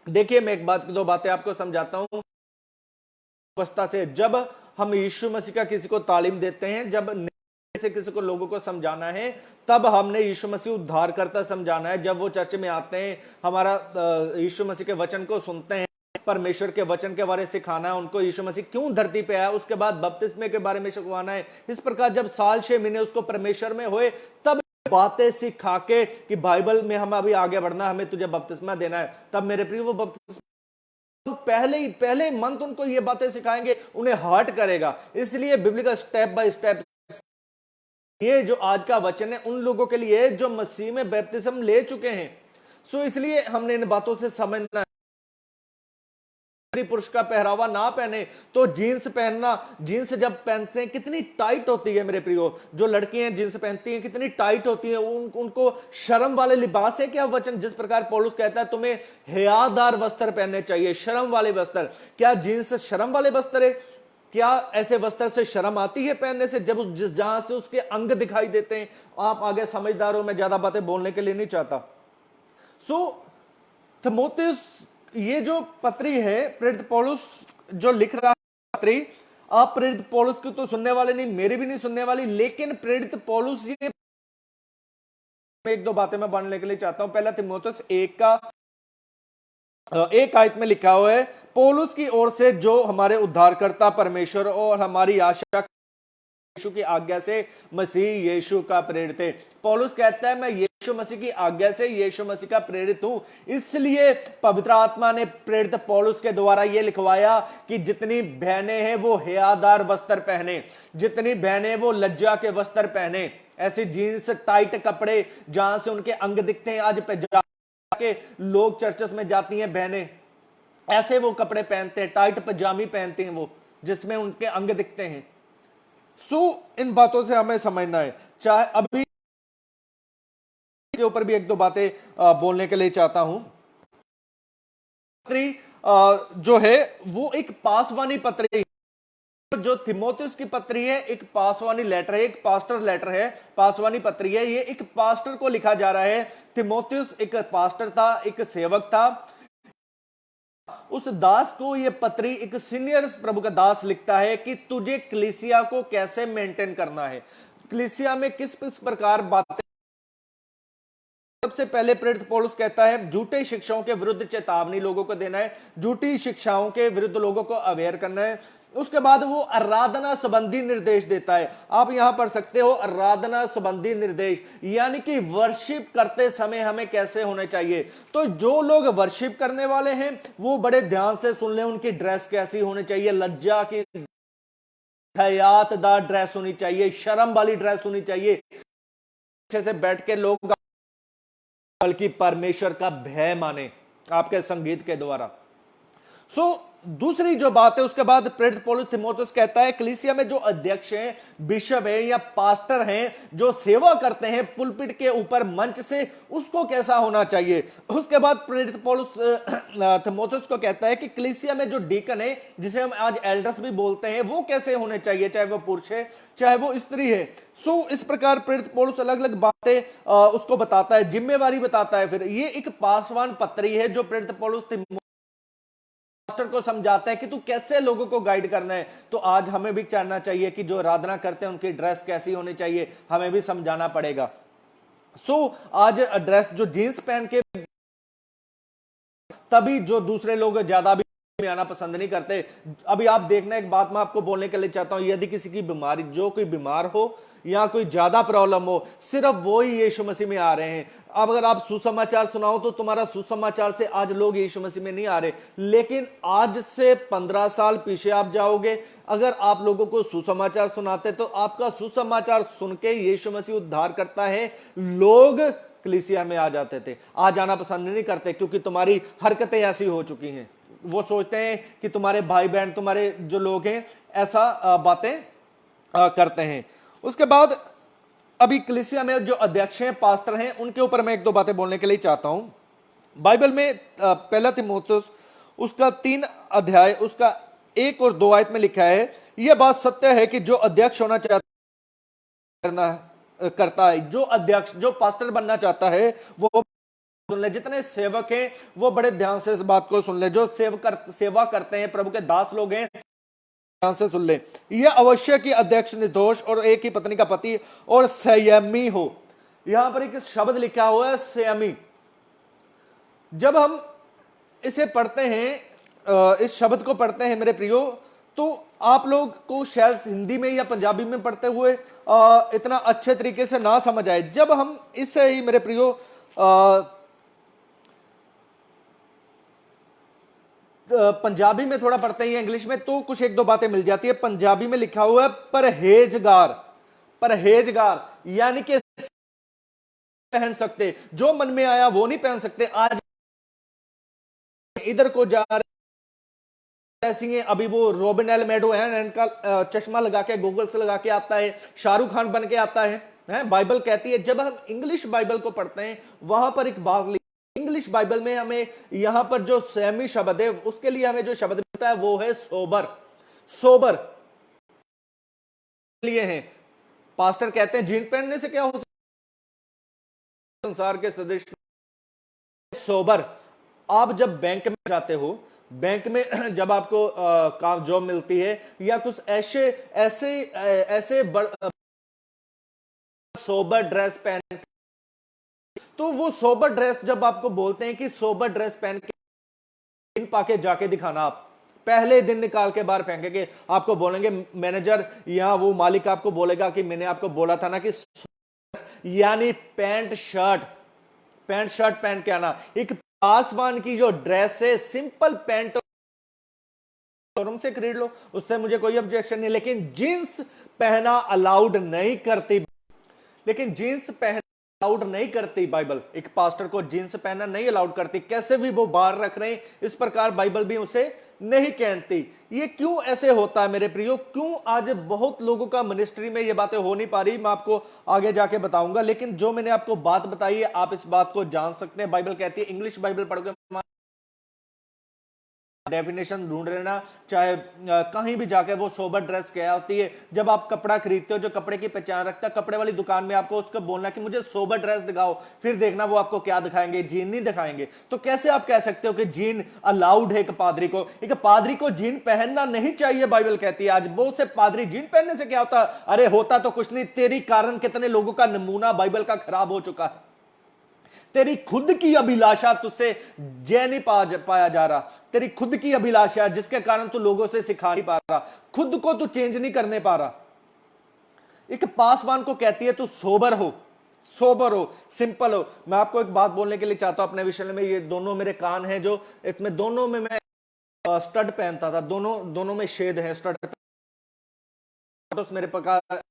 देखिए मैं एक बात, दो बातें आपको समझाता हूं अवस्था से। जब हम यीशु मसीह का किसी को तालीम देते हैं, जब से किसी को लोगों को समझाना है, तब हमने यीशु मसीह उद्धार करता समझाना है। जब वो चर्च में आते हैं, हमारा यीशु मसीह के वचन को सुनते हैं, परमेश्वर के वचन के बारे में सिखाना है उनको, यीशु मसीह क्यों धरती पे आया, उसके बाद बपतिस्मे के बारे में सिखवाना है। इस प्रकार जब साल 6 महीने उसको परमेश्वर में होए, तब बातें सिखा के कि बाइबल में हम अभी आगे बढ़ना, हमें तुझे बपतिस्मा देना है, तब मेरे प्रिय वो बपतिस्मा पहले मंथ उनको ये बातें सिखाएंगे, उन्हें हर्ट करेगा। इसलिए बिब्लिकल स्टेप बाय स्टेप ये जो आज का वचन है उन लोगों के लिए जो मसीह में बैप्टिज्म ले चुके हैं। सो इसलिए हमने इन बातों से समझना है। पुरुष का पहरावा ना पहने तो जीन्स पहनना, जीन्स जब पहनते हैं कितनी टाइट होती है मेरे प्रियो, जो लड़कियां जीन्स पहनती हैं कितनी टाइट होती है, उनको शर्म वाले लिबास है क्या वचन? जिस प्रकार पौलुस कहता है तुम्हें हयादार वस्त्र पहनने चाहिए, शर्म वाले वस्त्र। क्या जीन्स शर्म वाले वस्त्र है? क्या ऐसे वस्त्र से शर्म आती है पहनने से, जब जहां से उसके अंग दिखाई देते हैं? आप आगे समझदार हो, मैं ज्यादा बातें बोलने के लिए नहीं चाहता। सो थिमोथेयुस, ये जो पत्री है प्रेरित पौलुस जो लिख रहा है पत्री, आप प्रेरित पौलुस की तो सुनने वाले नहीं, मेरी भी नहीं सुनने वाली, लेकिन प्रेरित पौलुस ये एक दो बातें मैं बांटने के लिए चाहता हूं। पहला तीमुथियुस 1 आयत में लिखा हुआ है, पौलुस की ओर से जो हमारे उद्धारकर्ता परमेश्वर और हमारी आशा यीशु की आज्ञा से मसीह यीशु का प्रेरित है। पौलुस कहता है मैं यीशु मसीह की आज्ञा से यीशु मसीह का प्रेरित हूं, इसलिए पवित्र आत्मा ने प्रेरित पौलुस के द्वारा यह लिखवाया कि जितनी बहनें हैं वो हयादार वस्त्र पहने, जितनी बहनें वो लज्जा के वस्त्र पहने। ऐसे जीन्स टाइट कपड़े जहां से उनके अंग दिखते हैं, आज के लोग चर्चेस में जाती हैं बहनें, ऐसे वो कपड़े पहनते हैं, टाइट पजामी पहनते हैं वो, जिसमें उनके अंग दिखते हैं। इन बातों से हमें समझना है। चाहे अभी के ऊपर भी एक दो बातें बोलने के लिए चाहता हूं। पत्री जो है वो एक पासवानी पत्री, जो तीमुथियुस की पत्री है एक पासवानी लेटर है, एक पास्टर लेटर है, पासवानी पत्री है। ये एक पास्टर को लिखा जा रहा है। तीमुथियुस एक पास्टर था, एक सेवक था। उस दास को यह पत्री एक सीनियर प्रभु का दास लिखता है कि तुझे कलीसिया को कैसे मेंटेन करना है, कलीसिया में किस किस प्रकार बातें। सबसे पहले प्रेरित पौलुस कहता है झूठे शिक्षाओं के विरुद्ध चेतावनी लोगों को देना है, झूठी शिक्षाओं के विरुद्ध लोगों को अवेयर करना है। उसके बाद वो आराधना संबंधी निर्देश देता है। आप यहां पढ़ सकते हो आराधना संबंधी निर्देश, यानी कि वर्शिप करते समय हमें कैसे होने चाहिए। तो जो लोग वर्शिप करने वाले हैं वो बड़े ध्यान से सुन लें, उनकी ड्रेस कैसी होनी चाहिए, लज्जा की हयातदार ड्रेस होनी चाहिए, शर्म वाली ड्रेस होनी चाहिए, अच्छे से बैठ के लोग बल्कि परमेश्वर का भय माने आपके संगीत के द्वारा। दूसरी जो बात है, उसके बाद प्रेरित पौलुस तीमुथियुस कहता है कलीसिया में जो अध्यक्ष हैं, बिशप हैं या पास्टर हैं, जो सेवा करते हैं पुलपिट के ऊपर मंच से, उसको कैसा होना चाहिए। उसके बाद प्रेरित पौलुस तीमुथियुस को कहता है कि कलीसिया में जो डीकन है, जिसे हम आज एल्डर्स भी बोलते हैं, वो कैसे होने चाहिए, चाहे वो पुरुष है चाहे वो स्त्री है। इस प्रकार प्रेरित पौलुस अलग अलग बातें उसको बताता है, जिम्मेवारी बताता है। फिर ये एक पासवान पत्री है जो प्रेरित पौलुस पास्टर को समझाता है कि तू कैसे लोगों को गाइड करना है। तो आज हमें भी जानना चाहिए कि जो आराधना करते हैं उनकी ड्रेस कैसी होनी चाहिए, हमें भी समझाना पड़ेगा। आज ड्रेस जो जीन्स पहन के, तभी जो दूसरे लोग ज्यादा भी आना पसंद नहीं करते। अभी आप देखना, एक बात मैं आपको बोलने के लिए चाहता हूं, यदि किसी की बीमारी, जो कोई बीमार हो या कोई ज्यादा प्रॉब्लम हो, सिर्फ वो ही यीशु मसीह में आ रहे हैं। अब अगर आप सुसमाचार सुनाओ तो तुम्हारा सुसमाचार से आज लोग यीशु मसीह में नहीं आ रहे, लेकिन आज से 15 साल पीछे आप जाओगे, अगर आप लोगों को सुसमाचार सुनाते तो आपका सुसमाचार सुन के यीशु मसीह उद्धार करता है, लोग कलीसिया में आ जाते थे। आज आना पसंद नहीं करते क्योंकि तुम्हारी हरकतें ऐसी हो चुकी हैं। वो सोचते हैं कि तुम्हारे भाई बहन, तुम्हारे जो लोग हैं, ऐसा बातें करते हैं। उसके बाद अभी कलीसिया में जो अध्यक्ष हैं, पास्टर हैं, उनके ऊपर मैं एक दो बातें बोलने के लिए चाहता हूं। बाइबल में पहला तीमुथियुस उसका 3 अध्याय उसका 1 और 2 आयत में लिखा है, यह बात सत्य है कि जो अध्यक्ष होना करता है, जो अध्यक्ष, जो पास्टर बनना चाहता है, वो सुन ले। जितने सेवक हैं वो बड़े ध्यान से इस बात को सुन ले। जो सेवा करते हैं, प्रभु के दास लोग हैं, ध्यान से सुन ले। यह अवश्य कि अध्यक्ष निर्दोष और एक ही पत्नी का पति और संयमी हो। यहां पर एक शब्द लिखा हुआ है, संयमी। जब हम इसे पढ़ते हैं, इस शब्द को पढ़ते हैं मेरे प्रियो, तो आप लोग को शायद हिंदी में या पंजाबी में पढ़ते हुए इतना अच्छे तरीके से ना समझ आए। जब हम इसे ही मेरे प्रियो पंजाबी में थोड़ा पढ़ते हैं, इंग्लिश में, तो कुछ एक दो बातें मिल जाती है। पंजाबी में लिखा हुआ है परहेजगार। परहेजगार यानी कि पहन सकते, जो मन में आया वो नहीं पहन सकते। आज इधर को जा रहे ऐसी हैं, अभी वो रोबिन एलमेडो है, इनका चश्मा लगा के, गूगल्स लगा के आता है, शाहरुख खान बन के आता है। बाइबल कहती है, जब हम इंग्लिश बाइबल को पढ़ते हैं, वहां पर एक बात, इंग्लिश बाइबल में हमें यहां पर जो सहमी शब्द है, उसके लिए हमें जो शब्द मिलता है वो है सोबर। सोबर लिए हैं। पास्टर कहते हैं जीन पहनने से क्या हो सकता, संसार के सदृश सोबर। आप जब बैंक में जाते हो, बैंक में जब आपको काम जॉब मिलती है, या कुछ ऐसे ऐसे ऐसे सोबर ड्रेस पहन, तो वो सोबर ड्रेस जब आपको बोलते हैं कि सोबर ड्रेस पहन के दिन पाके जाके दिखाना, आप पहले दिन निकाल के बाहर फेंकेंगे, आपको बोलेंगे मैनेजर या वो मालिक आपको बोलेगा कि मैंने आपको बोला था ना कि यानी पैंट शर्ट पहन के आना। एक पासवान की जो ड्रेस है, सिंपल पैंट शोरूम से खरीद लो, उससे मुझे कोई ऑब्जेक्शन नहीं, लेकिन जींस पहना अलाउड नहीं करती। लेकिन जींस पहना अलाउड नहीं करती बाइबल, एक पास्टर को जींस पहनना नहीं अलाउड करती, कैसे भी वो बाहर रख रहे हैं, इस प्रकार बाइबल भी उसे नहीं कहती। ये क्यों ऐसे होता है मेरे प्रियो? क्यों आज बहुत लोगों का मिनिस्ट्री में ये बातें हो नहीं पा रही, मैं आपको आगे जाके बताऊंगा। लेकिन जो मैंने आपको बात बताई है, आप इस बात को जान सकते हैं। बाइबल कहती है, इंग्लिश बाइबल पढ़ के डेफिनेशन ढूंढ लेना, चाहे कहीं भी जाके वो सोबर ड्रेस क्या होती है। जब आप कपड़ा खरीदते हो, जो कपड़े की पहचान रखता है, कपड़े वाली दुकान में आपको उसको बोलना कि मुझे सोबर ड्रेस दिखाओ, फिर देखना वो आपको क्या दिखाएंगे, जीन नहीं दिखाएंगे। तो कैसे आप कह सकते हो कि जीन अलाउड है? एक पादरी को जीन पहनना नहीं चाहिए, बाइबल कहती है। आज बहुत से पादरी जीन पहनने से क्या होता? अरे होता तो कुछ नहीं, तेरी कारण कितने लोगों का नमूना बाइबल का खराब हो चुका है। तेरी खुद की अभिलाषा तुझसे जय नहीं पाया जा रहा, तेरी खुद की अभिलाषा जिसके कारण तू लोगों से सिखा नहीं पा रहा, खुद को तू चेंज नहीं करने पा रहा। एक पासवान को कहती है तू सोबर हो, सिंपल हो। मैं आपको एक बात बोलने के लिए चाहता हूं अपने विषय में। ये दोनों मेरे कान हैं, जो इसमें दोनों में मैं स्टड पहनता था, दोनों में शेद है स्टड, मेरे प्रकार,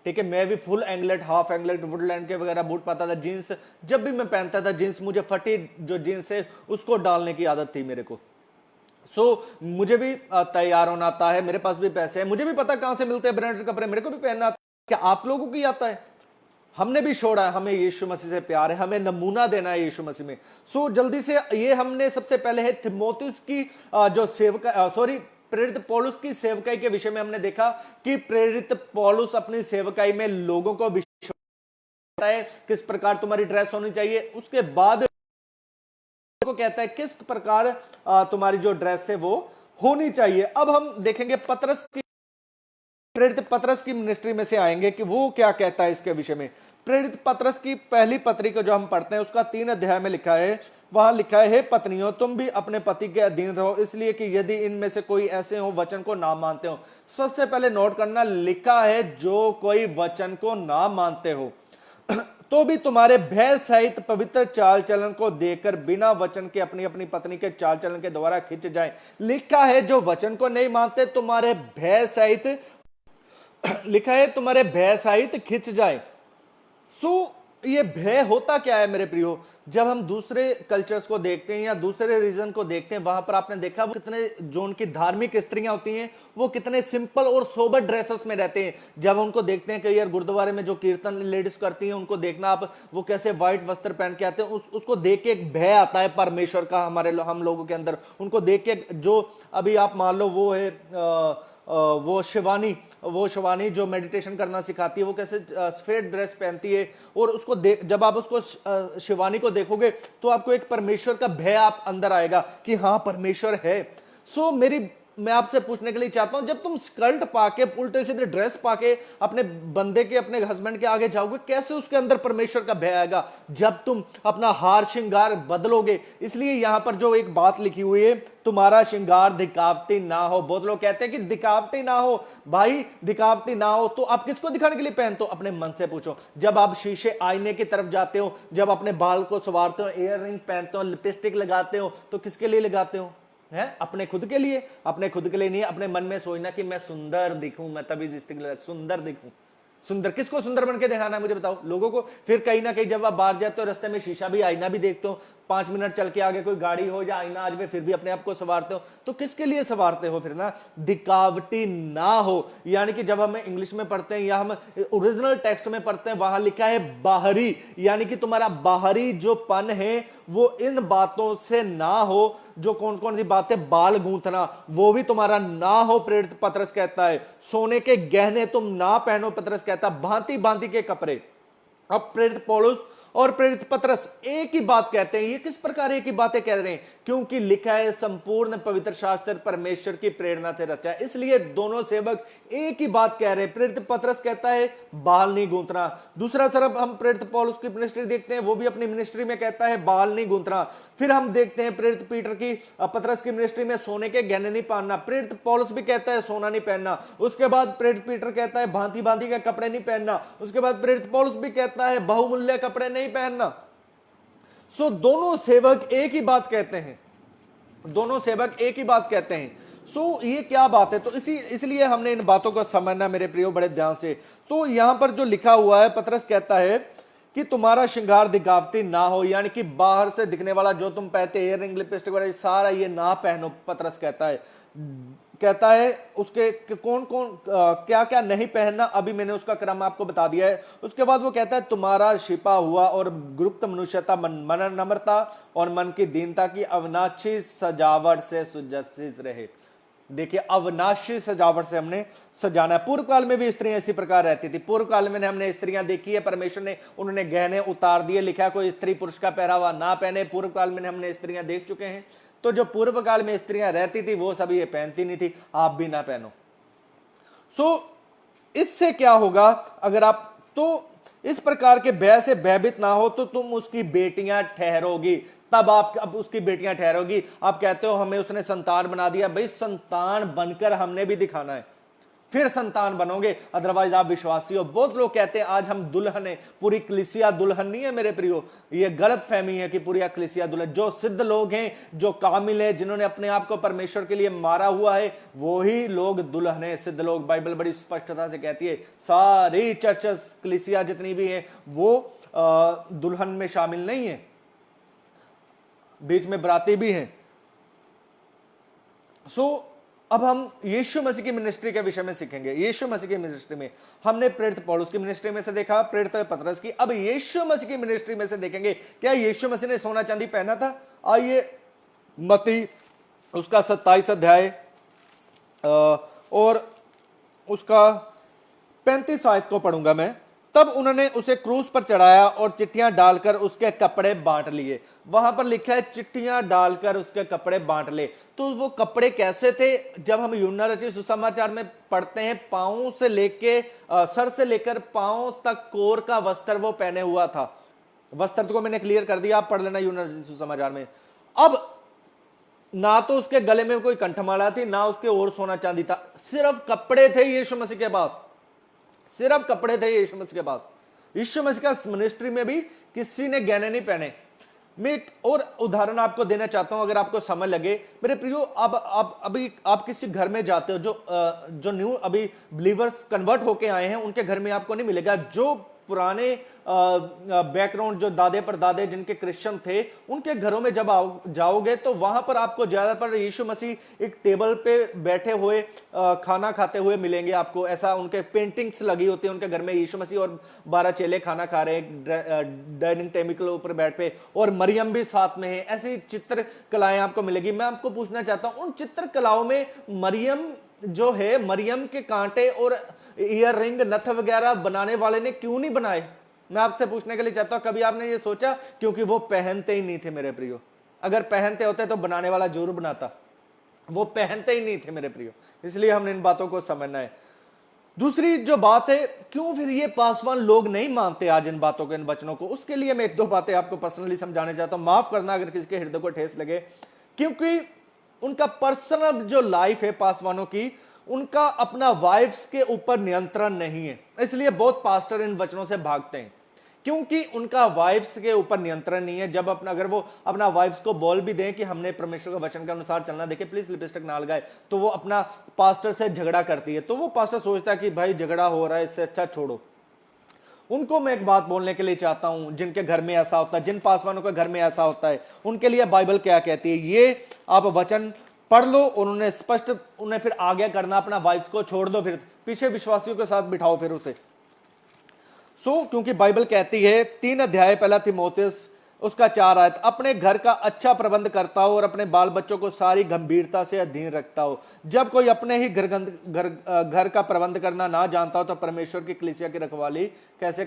ठीक है। मैं भी फुल एंगलेट, हाफ एंगलेट, वुडलैंड के वगैरह बूट पाता था। जींस जब भी मैं पहनता था, जींस मुझे फटी जो जींस है उसको डालने की आदत थी मेरे को। मुझे भी तैयार होना आता है, मेरे पास भी पैसे हैं, मुझे भी पता कहां से मिलते हैं ब्रांडेड कपड़े, मेरे को भी पहनना आता है। क्या आप लोगों को आता है? हमने भी छोड़ा है, हमें यीशु मसीह से प्यार है, हमें नमूना देना है यीशु मसीह में। जल्दी से ये हमने सबसे पहले है थिमोथियुस की जो सेवका, प्रेरित पौलुस की सेवकाई के विषय में हमने देखा कि प्रेरित पौलुस अपनी सेवकाई में लोगों को विश्वास है किस प्रकार तुम्हारी ड्रेस होनी चाहिए। उसके बाद को कहता है किस प्रकार तुम्हारी जो ड्रेस है वो होनी चाहिए। अब हम देखेंगे प्रेरित पतरस की मिनिस्ट्री में से आएंगे कि वो क्या कहता है इसके विषय में। प्रेरित पतरस की पहली पत्री को जो हम पढ़ते हैं, उसका 3 अध्याय में लिखा है, वहां लिखा है, हे पत्नियों तुम भी अपने पति के अधीन रहो, इसलिए कि यदि इनमें से कोई ऐसे हो वचन को ना मानते हो। सबसे पहले नोट करना, लिखा है जो कोई वचन को ना मानते हो तो भी तुम्हारे भय सहित पवित्र चाल चलन को देखकर बिना वचन के अपनी अपनी पत्नी के चाल चलन के द्वारा खिंच जाए। लिखा है जो वचन को नहीं मानते तुम्हारे भय सहित लिखा है तुम्हारे भय सहित खिंच जाए। ये भय होता क्या है मेरे प्रियो? जब हम दूसरे कल्चर्स को देखते हैं या दूसरे रीजन को देखते हैं, वहां पर आपने देखा वो कितने, जो उनकी धार्मिक स्त्रियां होती हैं वो कितने सिंपल और सोबर ड्रेसेस में रहते हैं। जब उनको देखते हैं कि यार गुरुद्वारे में जो कीर्तन लेडीज करती हैं, उनको देखना आप, वो कैसे व्हाइट वस्त्र पहन के आते हैं, उसको देख के एक भय आता है परमेश्वर का हम लोगों के अंदर। उनको देख के, जो अभी आप मान लो वो है वो शिवानी जो मेडिटेशन करना सिखाती है, वो कैसे सफेद ड्रेस पहनती है, और उसको जब आप उसको शिवानी को देखोगे तो आपको एक परमेश्वर का भय आप अंदर आएगा कि हाँ परमेश्वर है। मैं आपसे पूछने के लिए चाहता हूं, जब तुम स्कर्ट पाके, उल्टे सीधे ड्रेस पाके अपने बंदे के, अपने हस्बैंड के आगे जाओगे, कैसे उसके अंदर परमेश्वर का भय आएगा? जब तुम अपना हार श्रृंगार बदलोगे। इसलिए यहां पर जो एक बात लिखी हुई है, तुम्हारा श्रृंगार दिखावटी ना हो। बहुत लोग कहते हैं कि दिखावटी ना हो, भाई दिखावटी ना हो तो आप किसको दिखाने के लिए पहनते हो? अपने मन से पूछो। जब आप शीशे आईने की तरफ जाते हो, जब अपने बाल को संवारते हो, इयर रिंग पहनते हो, लिपस्टिक लगाते हो, तो किसके लिए लगाते हो? है अपने खुद के लिए? अपने खुद के लिए नहीं, अपने मन में सोचना कि मैं सुंदर दिखूं, मैं तभी सुंदर दिखूं। सुंदर किसको सुंदर बन के दिखाना है मुझे बताओ? लोगों को। फिर कहीं ना कहीं जब आप बाहर जाते हो, रास्ते में शीशा भी, आईना भी देखते हो, 5 मिनट चल के आगे कोई गाड़ी हो या आईना आज में, फिर भी अपने आप को संवारते हो, तो किसके लिए संवारते हो फिर ना? दिखावटी ना हो। यानी कि जब हम इंग्लिश में पढ़ते हैं या हम ओरिजिनल टेक्स्ट में पढ़ते हैं, वहां लिखा है बाहरी, यानी कि तुम्हारा बाहरी जो पन है वो इन बातों से ना हो। जो कौन कौन सी बातें? बाल गूंथना, वो भी तुम्हारा ना हो। प्रेरित पतरस कहता है सोने के गहने तुम ना पहनो, पतरस कहता भांति भांति के कपड़े। अब प्रेरित पौलुस और प्रेरित पतरस एक ही बात कहते हैं। ये किस प्रकार एक ही बातें कह रहे हैं? क्योंकि लिखा है संपूर्ण पवित्र शास्त्र परमेश्वर की प्रेरणा से रचा है, इसलिए दोनों सेवक एक ही बात कह रहे हैं। प्रेरित पतरस कहता है बाल नहीं गूंथना। दूसरा तरफ हम प्रेरित पौलुस की मिनिस्ट्री देखते हैं, वो भी अपनी मिनिस्ट्री में कहता है बाल नहीं गूंथना। फिर हम देखते हैं प्रेरित पीटर की पतरस की मिनिस्ट्री में सोने के गहने नहीं पहनना। प्रेरित पौलुस भी कहता है सोना नहीं पहनना। उसके बाद प्रेरित पीटर कहता है भांति भांति के कपड़े नहीं पहनना। उसके बाद प्रेरित पौलुस भी कहता है बहुमूल्य कपड़े नहीं पहनना। सो दोनों सेवक एक ही बात कहते हैं, दोनों सेवक एक ही बात कहते हैं। सो ये क्या बात है? तो इसलिए हमने इन बातों को समझना मेरे प्रियो बड़े ध्यान से। तो यहां पर जो लिखा हुआ है, पतरस कहता है कि तुम्हारा श्रृंगार दिखावटी ना हो, यानी कि बाहर से दिखने वाला जो तुम पहनते हेयर रिंग लिपस्टिक वगैरह सारा ये ना पहनो। पतरस कहता है उसके कौन कौन क्या क्या नहीं पहनना, अभी मैंने उसका क्रम आपको बता दिया है। उसके बाद वो कहता है तुम्हारा छिपा हुआ और गुप्त मनुष्यता, मन नम्रता और मन की दीनता की अविनाशी सजावट से सुसज्जित रहे। देखिए, अविनाशी सजावट से हमने सजाना है। पूर्व काल में भी स्त्रियां इसी प्रकार रहती थी। पूर्व काल में हमने स्त्रियां देखी है, परमेश्वर ने उन्होंने गहने उतार दिए। लिखा कोई स्त्री पुरुष का पहरावा ना पहने। पूर्व काल में हमने स्त्रियां देख चुके हैं। तो जो पूर्व काल में स्त्रियां रहती थी वो सभी ये पहनती नहीं थी, आप भी ना पहनो। इससे क्या होगा? अगर आप तो इस प्रकार के भय से भयभीत ना हो तो तुम उसकी बेटियां ठहरोगी। तब आप अब उसकी बेटियां ठहरोगी। आप कहते हो हमें उसने संतान बना दिया, भाई संतान बनकर हमने भी दिखाना है, फिर संतान बनोगे, अदरवाइज आप विश्वासी हो। बहुत लोग कहते हैं आज हम दुल्हन है, पूरी कलीसिया दुल्हन नहीं है मेरे प्रियो। ये गलत फहमी है कि पूरी कलीसिया दुल्हन। जो सिद्ध लोग हैं, जो कामिल है, जिन्होंने अपने आप को परमेश्वर के लिए मारा हुआ है, वो ही लोग दुल्हन है, सिद्ध लोग। बाइबल बड़ी स्पष्टता से कहती है सारी चर्चेस कलीसिया जितनी भी है वो दुल्हन में शामिल नहीं है, बीच में बराती भी हैं। अब हम यीशु मसीह की मिनिस्ट्री के विषय में सीखेंगे। यीशु मसीह की मिनिस्ट्री में हमने प्रेरित पौलुस की मिनिस्ट्री में से देखा, प्रेरित पतरस की। अब यीशु मसीह की मिनिस्ट्री में से देखेंगे क्या यीशु मसीह ने सोना चांदी पहना था। आइए मत्ती उसका 27 अध्याय और उसका 35 आयत को पढ़ूंगा मैं। तब उन्होंने उसे क्रूस पर चढ़ाया और चिट्ठियां डालकर उसके कपड़े बांट लिए। वहां पर लिखा है चिट्ठियां डालकर उसके कपड़े बांट ले। तो वो कपड़े कैसे थे? जब हम यूहन्ना रचित सुसमाचार में पढ़ते हैं, पांव से लेके सर से लेकर पांव तक कोर का वस्त्र वो पहने हुआ था। वस्त्र को मैंने क्लियर कर दिया, आप पढ़ लेना यूहन्ना रचित सुसमाचार में। अब ना तो उसके गले में कोई कंठमाला थी, ना उसके और सोना चांदी था, सिर्फ कपड़े थे यीशु मसीह के पास, सिर्फ कपड़े थे यीशु मसीह के पास। यीशु मसीह का मिनिस्ट्री में भी किसी ने गहने नहीं पहने। मैं एक और उदाहरण आपको देना चाहता हूं, अगर आपको समझ लगे मेरे प्रियो। अब आप किसी घर में जाते हो, जो न्यू अभी बिलीवर्स कन्वर्ट होके आए हैं, उनके घर में आपको नहीं मिलेगा। जो पुराने बैकग्राउंड, जो दादे परदादे जिनके क्रिश्चियन थे, उनके घरों में जब जाओगे तो वहां पर आपको ज्यादातर यीशु मसीह एक टेबल पे बैठे हुए खाना खाते हुए मिलेंगे आपको। ऐसा उनके पेंटिंग्स लगी होती है उनके घर में, यीशु मसीह और 12 चेले खाना खा रहे हैं डाइनिंग टेबल के ऊपर बैठ पे, और मरियम भी साथ में है। ऐसी चित्रकलाएं आपको मिलेगी। मैं आपको पूछना चाहता हूं, उन चित्रकलाओं में मरियम जो है, मरियम के कांटे और ईयर रिंग नथ वगैरह बनाने वाले ने क्यों नहीं बनाए? मैं आपसे पूछने के लिए चाहता हूं, कभी आपने ये सोचा? क्योंकि वो पहनते ही नहीं थे मेरे प्रियो। अगर पहनते होते तो बनाने वाला जरूर बनाता, वो पहनते ही नहीं थे मेरे प्रियो। इसलिए हमने इन बातों को समझना है। दूसरी जो बात है, क्यों फिर ये पासवान लोग नहीं मानते आज इन बातों को, इन वचनों को? उसके लिए मैं एक दो बातें आपको पर्सनली समझाने चाहता हूं। माफ करना अगर किसी के हृदय को ठेस लगे, क्योंकि उनका पर्सनल जो लाइफ है पासवानों की, उनका अपना वाइफ्स के ऊपर नियंत्रण नहीं है। इसलिए बहुत पास्टर इन वचनों से भागते हैं, क्योंकि उनका वाइफ्स के ऊपर नियंत्रण नहीं है। जब अगर वो अपना वाइफ्स को बोल भी दें कि हमने परमेश्वर के वचन के अनुसार चलना, देखिए प्लीज लिपस्टिक ना लगाए, तो वो अपना पास्टर से झगड़ा करती है। तो वो पास्टर सोचता है कि भाई झगड़ा हो रहा है, इससे अच्छा छोड़ो। उनको मैं एक बात बोलने के लिए चाहता हूं, जिनके घर में ऐसा होता है, जिन पासवानों के घर में ऐसा होता है, उनके लिए बाइबल क्या कहती है ये आप वचन पढ़ लो। उन्होंने स्पष्ट, उन्हें फिर आगे करना, अपना वाइफ्स को छोड़ दो, फिर पीछे विश्वासियों के साथ बिठाओ फिर उसे। क्योंकि बाइबल कहती है 3 अध्याय 1 तीमुथियुस उसका 4 आयत, अपने घर का अच्छा प्रबंध करता हो और अपने बाल बच्चों को सारी गंभीरता से अधीन रखता हो। जब कोई अपने ही घर का प्रबंध करना ना जानता हो तो परमेश्वर की कलीसिया की रखवाली कैसे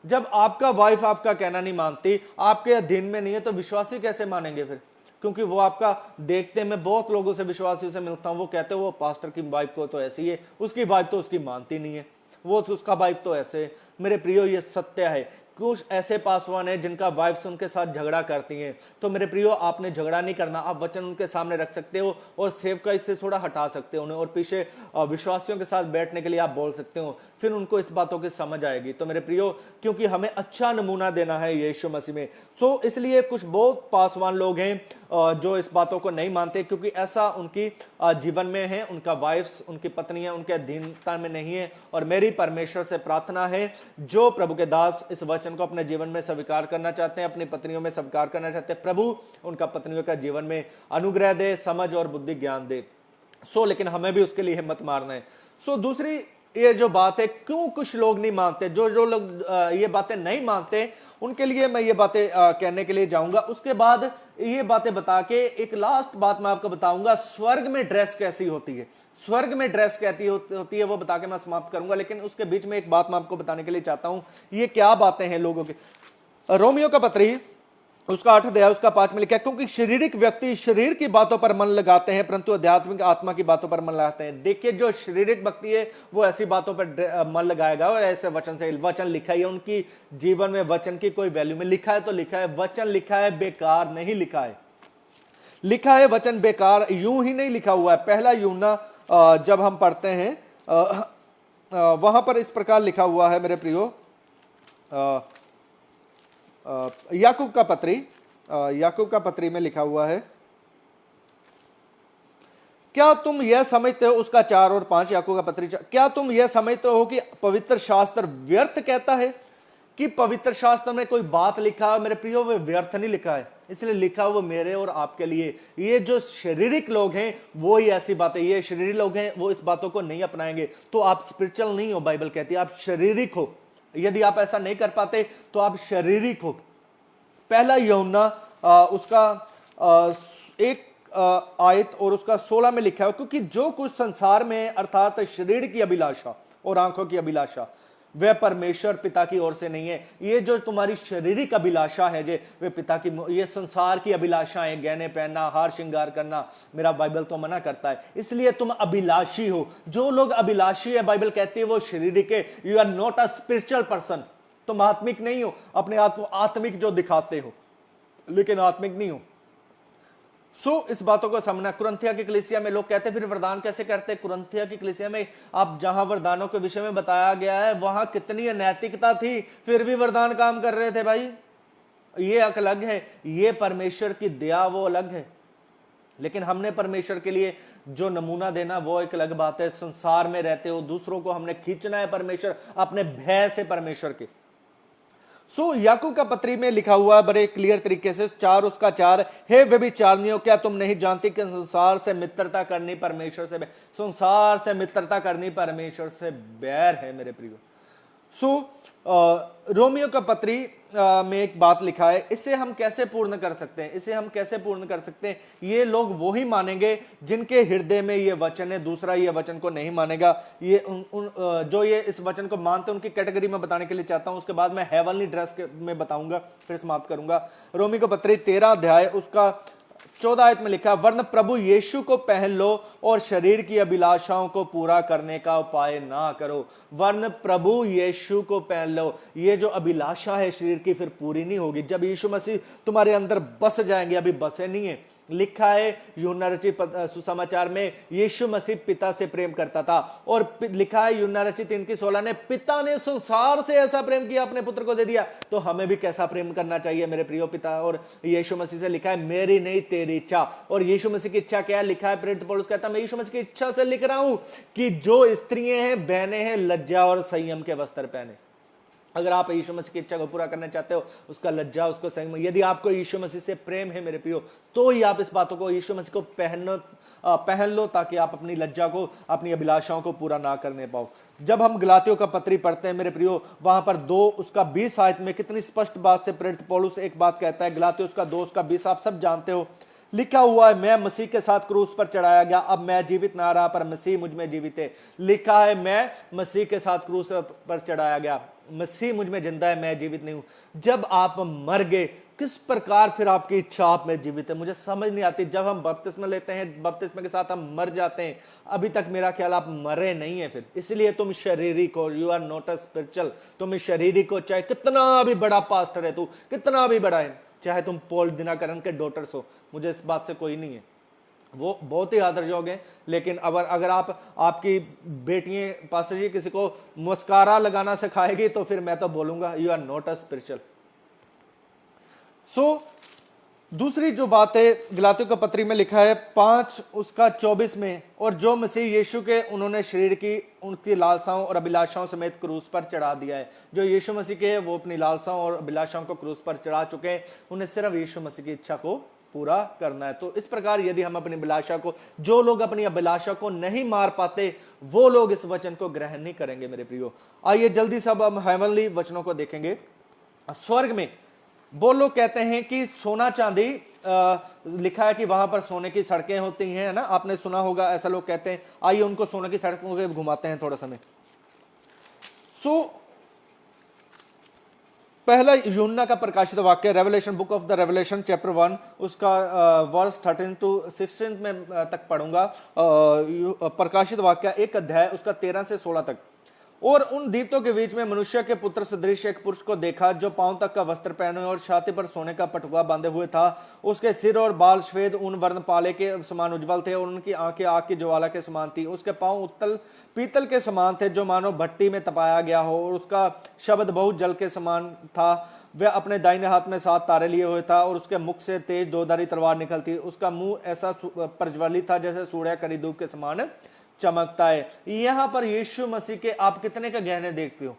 जब आपका वाइफ आपका कहना नहीं मानती, आपके अधीन में नहीं है, तो विश्वासी कैसे मानेंगे फिर? क्योंकि वो आपका देखते, मैं बहुत लोगों से विश्वासियों से मिलता हूं, वो कहते हैं वो पास्टर की वाइफ को तो ऐसी है, उसकी वाइफ तो उसकी मानती नहीं है, वो तो उसका वाइफ तो ऐसे। मेरे प्रियो, ये सत्य है। कुछ ऐसे पासवान है जिनका वाइफ्स उनके साथ झगड़ा करती हैं, तो मेरे प्रियो आपने झगड़ा नहीं करना, आप वचन उनके सामने रख सकते हो और सेवकाई से थोड़ा हटा सकते हो उन्हें, और पीछे विश्वासियों के साथ बैठने के लिए आप बोल सकते हो, फिर उनको इस बातों की समझ आएगी। तो मेरे प्रियो, क्योंकि हमें अच्छा नमूना देना है यीशु मसीह में, सो इसलिए कुछ बहुत पासवान लोग हैं जो इस बातों को नहीं मानते, क्योंकि ऐसा उनकी जीवन में है, उनका वाइफ्स, उनकी पत्नियां उनके अधीनता में नहीं है। और मेरी परमेश्वर से प्रार्थना है, जो प्रभु के दास इस वचन को अपने जीवन में स्वीकार करना चाहते हैं, अपनी पत्नियों में स्वीकार करना चाहते हैं, प्रभु उनका पत्नियों का जीवन में अनुग्रह दे, समझ और बुद्धि ज्ञान दे। लेकिन हमें भी उसके लिए हिम्मत मारना है। दूसरी ये जो बात है, क्यों कुछ लोग नहीं मानते, जो लोग ये बातें नहीं मानते, उनके लिए मैं ये बातें कहने के लिए जाऊंगा। उसके बाद ये बातें बता के एक लास्ट बात मैं आपको बताऊंगा, स्वर्ग में ड्रेस कैसी होती है, स्वर्ग में ड्रेस कैसी होती है, वो बता के मैं समाप्त करूंगा। लेकिन उसके बीच में एक बात मैं आपको बताने के लिए चाहता हूं, ये क्या बातें हैं लोगों की। रोमियो का पत्री उसका 8 अध्याय उसका 5 में लिखा है, क्योंकि शारीरिक व्यक्ति शरीर की बातों पर मन लगाते हैं, परंतु आध्यात्मिक आत्मा की बातों पर मन लगाते हैं। देखिए, जो शारीरिक व्यक्ति है वो ऐसी बातों पर मन लगाएगा, और ऐसे वचन से, वचन लिखा है उनकी जीवन में, वचन की कोई वैल्यू में लिखा है तो लिखा है, वचन लिखा है, बेकार नहीं लिखा है, लिखा है वचन बेकार यूं ही नहीं लिखा हुआ है। पहला यूहन्ना जब हम पढ़ते हैं वहां पर इस प्रकार लिखा हुआ है मेरे प्रियो, याकूब का पत्री में लिखा हुआ है, क्या तुम यह समझते हो, उसका 4 और 5, याकूब का पत्री, क्या तुम यह समझते हो कि पवित्र शास्त्र व्यर्थ कहता है, कि पवित्र शास्त्र में कोई बात लिखा है मेरे प्रियो, वो व्यर्थ नहीं लिखा है, इसलिए लिखा वो मेरे और आपके लिए। ये जो शारीरिक लोग हैं वो ही ऐसी बातें, ये शारीरिक लोग हैं वो इस बातों को नहीं अपनाएंगे, तो आप स्पिरिचुअल नहीं हो, बाइबल कहती है आप शारीरिक हो। यदि आप ऐसा नहीं कर पाते तो आप शारीरिक हो। पहला यूहन्ना उसका 1 आयत और उसका 16 में लिखा है, क्योंकि जो कुछ संसार में अर्थात शरीर की अभिलाषा और आंखों की अभिलाषा, वह परमेश्वर पिता की ओर से नहीं है। ये जो तुम्हारी शारीरिक अभिलाषा है जे, वे पिता की, ये संसार की अभिलाषाएं, गहने पहनना, हार श्रृंगार करना, मेरा बाइबल तो मना करता है, इसलिए तुम अभिलाषी हो। जो लोग अभिलाषी है, बाइबल कहती है वो शारीरिक है। You are not a spiritual person, तुम आत्मिक नहीं हो, अपने आप को आत्मिक जो दिखाते हो लेकिन आत्मिक नहीं हो। इस बातों को समझना। कुरिन्थिया की कलीसिया में लोग कहते हैं फिर वरदान कैसे करते? कुरिन्थिया की कलीसिया में आप जहां वरदानों के विषय में बताया गया है वहां कितनी अनैतिकता थी, फिर भी वरदान काम कर रहे थे भाई। ये अलग है, ये परमेश्वर की दया वो अलग है, लेकिन हमने परमेश्वर के लिए जो नमूना देना वो एक अलग बात है। संसार में रहते हो, दूसरों को हमने खींचना है परमेश्वर, अपने भय से परमेश्वर के। याकूब का पत्री में लिखा हुआ है बड़े क्लियर तरीके से, 4 उसका 4, हे व्यभिचारिणियों, क्या तुम नहीं जानती कि संसार से मित्रता करनी परमेश्वर से, संसार से मित्रता करनी परमेश्वर से बैर है मेरे प्रियो। रोमियो का पत्री में एक बात लिखा है, इसे हम कैसे पूर्ण कर सकते हैं, इसे हम कैसे पूर्ण कर सकते हैं? ये लोग वो ही मानेंगे जिनके हृदय में ये वचन है, दूसरा ये वचन को नहीं मानेगा। ये जो ये इस वचन को मानते हैं उनकी कैटेगरी में बताने के लिए चाहता हूं, उसके बाद मैं हेवनली ड्रेस में बताऊंगा, फिर समाप्त करूंगा। रोमी का पत्री 13 अध्याय उसका 14 आयत में लिखा, वरन प्रभु यीशु को पहन लो और शरीर की अभिलाषाओं को पूरा करने का उपाय ना करो। वरन प्रभु यीशु को पहन लो। ये जो अभिलाषा है शरीर की फिर पूरी नहीं होगी जब यीशु मसीह तुम्हारे अंदर बस जाएंगे, अभी बसे नहीं है। लिखा है यूहन्ना रचित सुसमाचार में, यीशु मसीह पिता से प्रेम करता था, और लिखा है यूहन्ना रचित 3:16 ने, पिता ने संसार से ऐसा प्रेम किया अपने पुत्र को दे दिया। तो हमें भी कैसा प्रेम करना चाहिए मेरे प्रियो पिता और यीशु मसीह से? लिखा है मेरी नहीं तेरी इच्छा। और यीशु मसीह की इच्छा क्या है? लिखा है प्रेरित पौलुस कहता है मैं यीशु मसीह की इच्छा से लिख रहा हूं कि जो स्त्रियां हैं, बहनें हैं, लज्जा और संयम के वस्त्र पहने। अगर आप यीशु मसीह की इच्छा को पूरा करना चाहते हो, उसका लज्जा, उसको संयम, यदि आपको यीशु मसीह से प्रेम है मेरे प्रियो, तो ही आप इस बातों को, यीशु मसीह को पहन लो, ताकि आप अपनी लज्जा को, अपनी अभिलाषाओं को पूरा ना करने पाओ। जब हम गलातियों का पत्री पढ़ते हैं मेरे प्रियो, वहां पर 2 उसका 20 आयत में कितनी स्पष्ट बात से प्रेरित पौलुस एक बात कहता है। गलातियों उसका 2 उसका 20 आप सब जानते हो लिखा हुआ है मैं मसीह के साथ क्रूस पर चढ़ाया गया, अब मैं जीवित ना रहा पर मसीह मुझ में जीवित है। लिखा है मैं मसीह के साथ क्रूस पर चढ़ाया गया, मसीह मुझ में जिंदा है, मैं जीवित नहीं हूं। जब आप मर गए किस प्रकार फिर आपकी इच्छा आप में जीवित है, मुझे समझ नहीं आती। जब हम बपतिस्मा लेते हैं, बपतिस्मा के साथ हम मर जाते हैं, अभी तक मेरा ख्याल आप मरे नहीं है फिर, इसलिए तुम शारीरिक हो, you are not a spiritual. तुम शारीरिक हो, चाहे कितना भी बड़ा पास्टर है तू, कितना भी बड़ा है, चाहे तुम पॉल दिनाकरन के डॉटर्स हो, मुझे इस बात से कोई नहीं है, वो बहुत ही आदर योग्य हैं। लेकिन अगर आपकी बेटियां पास्टर जी किसी को मुस्कारा लगाना सिखाएगी तो फिर मैं तो बोलूंगा you are not a spiritual. So दूसरी जो बात है गलातियों का पत्री में लिखा है 5 उसका 24 में, और जो मसीह यीशु के उन्होंने शरीर की उनकी लालसाओं और अभिलाषाओं समेत क्रूस पर चढ़ा दिया है। जो यीशु मसीह के वो अपनी लालसाओं और अभिलाषाओं को क्रूस पर चढ़ा चुके हैं, उन्हें सिर्फ यीशु मसीह की इच्छा को पूरा करना है। तो इस प्रकार यदि हम अपनी अभिलाषा को, जो लोग अपनी अभिलाषा को नहीं मार पाते वो लोग इस वचन को ग्रहण नहीं करेंगे मेरे प्रियो। आइए जल्दी से अब हम हेवनली वचनों को देखेंगे। स्वर्ग में वो लोग कहते हैं कि सोना चांदी लिखा है कि वहां पर सोने की सड़कें होती हैं, है ना, आपने सुना होगा, ऐसा लोग कहते हैं। आइए उनको सोने की सड़कों पे घुमाते हैं थोड़ा समय। सो पहला यूहन्ना का प्रकाशित वाक्य, revelation, book of the revelation chapter 1 उसका वर्स 13 to 16 में तक पढ़ूंगा। प्रकाशित वाक्य 1 अध्याय उसका 13 से 16 तक। और उन दीप्तों के बीच में मनुष्य के पुत्र सदृश एक पुरुष को देखा, जो पांव तक का वस्त्र पहने और छाती पर सोने का पटुआ बांधे हुए था। उसके सिर और बाल श्वेत ऊन वर्ण पाले के समान उज्जवल थे और उनकी आंखें आग की ज्वाला के समान थी। उसके पांव उत्तल पीतल के समान थे, जो मानो भट्टी में तपाया गया हो, और उसका शब्द बहुत जल के समान था। वह अपने दाहिने हाथ में 7 तारे लिए हुए था, और उसके मुख से तेज दोधारी तलवार निकलती। उसका मुंह ऐसा प्रज्वलित था जैसे सूर्य कड़ी धूप के समान चमकता है। यहां पर यीशु मसीह के आप कितने का गहने देखते हो?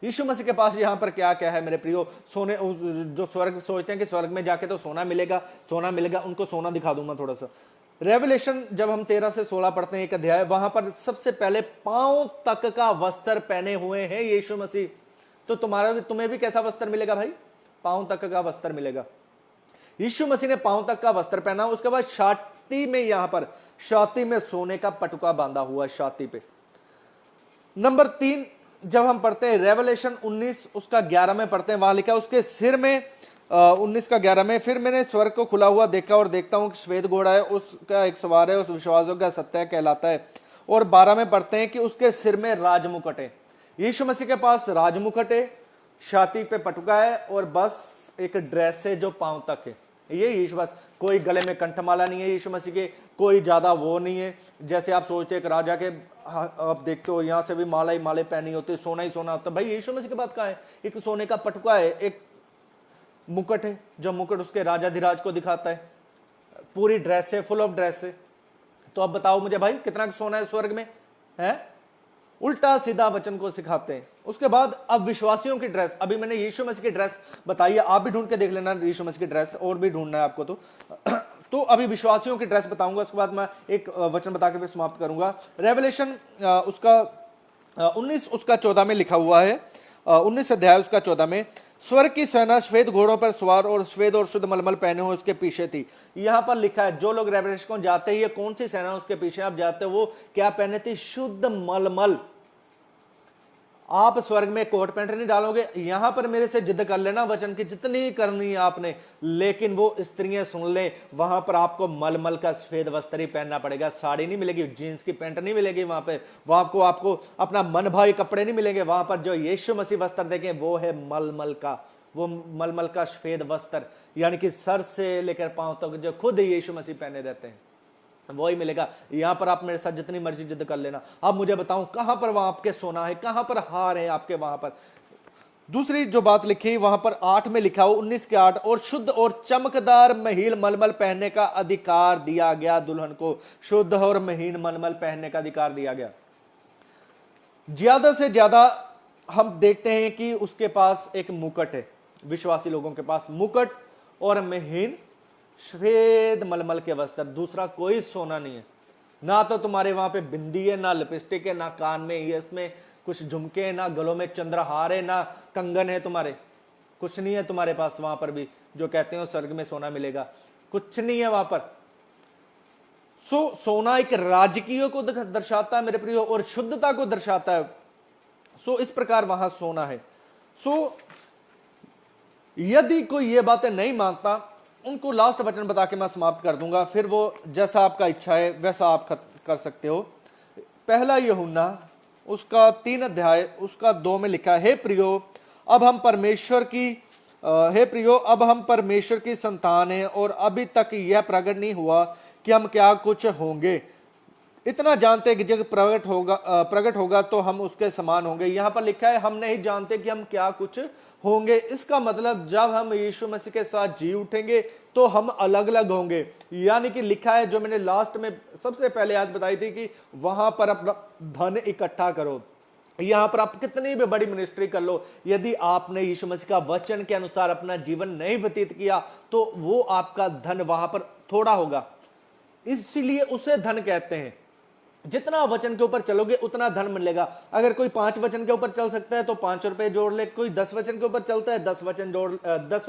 यीशु मसीह के पास यहां पर क्या क्या है मेरे प्रियो? सोने, जो स्वर्ग सोचते हैं कि स्वर्ग में जाके तो सोना मिलेगा, सोना मिलेगा, उनको सोना दिखा दूंगा थोड़ा सा। रेवलेशन जब हम 13 से 16 पढ़ते हैं एक अध्याय, वहां पर सबसे पहले पांव तक का वस्त्र पहने हुए हैं यीशु मसीह। तो तुम्हें भी कैसा वस्त्र मिलेगा भाई? पांव तक का वस्त्र मिलेगा। यीशु मसीह ने पांव तक का वस्त्र पहना। उसके बाद छाती में, यहां पर छाती में सोने का पटुका बांधा हुआ, छाती पे। नंबर 3 जब हम पढ़ते हैं रेवलेशन 19 उसका 11 में पढ़ते हैं, वहां लिखा है उसके सिर में 19 का 11 में, फिर मैंने स्वर्ग को खुला हुआ देखा और देखता हूं कि श्वेत घोड़ा है, उसका एक सवार है, उस विश्वासों का सत्य कहलाता है। और 12 में पढ़ते हैं कि उसके सिर में राजमुकुट है। यीशु मसीह के पास राजमुकुट है, छाती पे पटुका है, और बस एक ड्रेस है जो पांव तक है। ये यीशु, बस कोई गले में कंठमाला नहीं है यीशु मसीह के, कोई ज्यादा वो नहीं है जैसे आप सोचते एक राजा के आप देखते हो यहां से भी माला ही माले पहनी होती, सोना ही सोना होता। भाई यीशु मसीह की बात कहां है? एक सोने का पटुका है, एक मुकुट है, जो मुकुट उसके राजाधिराज को दिखाता है, पूरी ड्रेस है, फुल ऑफ ड्रेस है। तो अब बताओ मुझे भाई कितना सोना है स्वर्ग में? है उल्टा सीधा वचन को सिखाते हैं। उसके बाद अब विश्वासियों की ड्रेस, अभी मैंने यीशु मसीह की ड्रेस बताई है, आप भी ढूंढ के देख लेना यीशु मसीह की ड्रेस, और भी ढूंढना है आपको तो अभी विश्वासियों की ड्रेस बताऊंगा, उसके बाद मैं एक वचन बता के फिर समाप्त करूंगा। रेवलेशन उसका 19 उसका 14 में लिखा हुआ है, 19 अध्याय उसका 14 में, स्वर्ग की सेना श्वेत घोड़ों पर सवार और श्वेत और शुद्ध मलमल पहने हुए उसके पीछे थी। यहां पर लिखा है जो लोग रेवलेशन को जाते हैं, ये कौन सी सेना उसके पीछे आप जाते हो, वो क्या पहने थी? शुद्ध मलमल। आप स्वर्ग में कोट पैंट नहीं डालोगे। यहां पर मेरे से जिद कर लेना वचन की जितनी करनी है आपने, लेकिन वो स्त्रियां सुन ले, वहां पर आपको मलमल का सफेद वस्त्र ही पहनना पड़ेगा, साड़ी नहीं मिलेगी, जीन्स की पैंट नहीं मिलेगी वहां पे, वहां आपको अपना मन भाई कपड़े नहीं मिलेंगे। वहां पर जो यीशु मसीह वस्त्र देखें वो है मलमल का, वो मलमल का सफेद वस्त्र, यानी कि सर से लेकर पांव तक जो खुद यीशु मसीह पहने रहते हैं वही मिलेगा। यहां पर आप मेरे साथ जितनी मर्जी जिद कर लेना। अब मुझे बताऊं कहां पर वहां आपके सोना है, कहां पर हार है आपके? वहां पर दूसरी जो बात लिखी वहां पर 8 में लिखा हो, 19 के 8, और शुद्ध और चमकदार महीन मलमल पहनने का अधिकार दिया गया दुल्हन को। शुद्ध और महीन मलमल पहनने का अधिकार दिया गया। ज्यादा से ज्यादा हम देखते हैं कि उसके पास एक मुकुट है, विश्वासी लोगों के पास मुकुट और महीन श्वेत मलमल के वस्त्र, दूसरा कोई सोना नहीं है। ना तो तुम्हारे वहां पे बिंदी है, ना लिपस्टिक है, ना कान में इसमें कुछ झुमके है, ना गलों में चंद्रहार है, ना कंगन है, तुम्हारे कुछ नहीं है तुम्हारे पास वहां पर भी जो कहते हो स्वर्ग में सोना मिलेगा। कुछ नहीं है वहां पर। सोना एक राजकीय को दर्शाता है मेरे प्रियो, और शुद्धता को दर्शाता है। इस प्रकार वहां सोना है। यदि कोई ये बातें नहीं मानता, उनको लास्ट वचन बता के मैं समाप्त कर दूंगा, फिर वो जैसा आपका इच्छा है वैसा आप कर सकते हो। पहला यूहन्ना उसका 3 अध्याय उसका 2 में लिखा है, हे प्रियो अब हम परमेश्वर की संतान हैं, और अभी तक यह प्रकट नहीं हुआ कि हम क्या कुछ होंगे। इतना जानते हैं कि जब प्रकट होगा तो हम उसके समान होंगे। यहां पर लिखा है हम नहीं जानते कि हम क्या कुछ होंगे। इसका मतलब जब हम यीशु मसीह के साथ जी उठेंगे तो हम अलग अलग होंगे। यानी कि लिखा है, जो मैंने लास्ट में सबसे पहले याद बताई थी, कि वहां पर अपना धन इकट्ठा करो। यहां पर आप कितनी भी बड़ी मिनिस्ट्री कर लो, यदि आपने यीशु मसीह का वचन के अनुसार अपना जीवन नहीं व्यतीत किया तो वो आपका धन वहां पर थोड़ा होगा। इसलिए उसे धन कहते हैं। जितना वचन के ऊपर चलोगे उतना धन मिलेगा। अगर कोई 5 वचन के ऊपर चल सकता है तो 5 रुपए जोड़ ले, कोई 10 वचन के ऊपर चलता है 10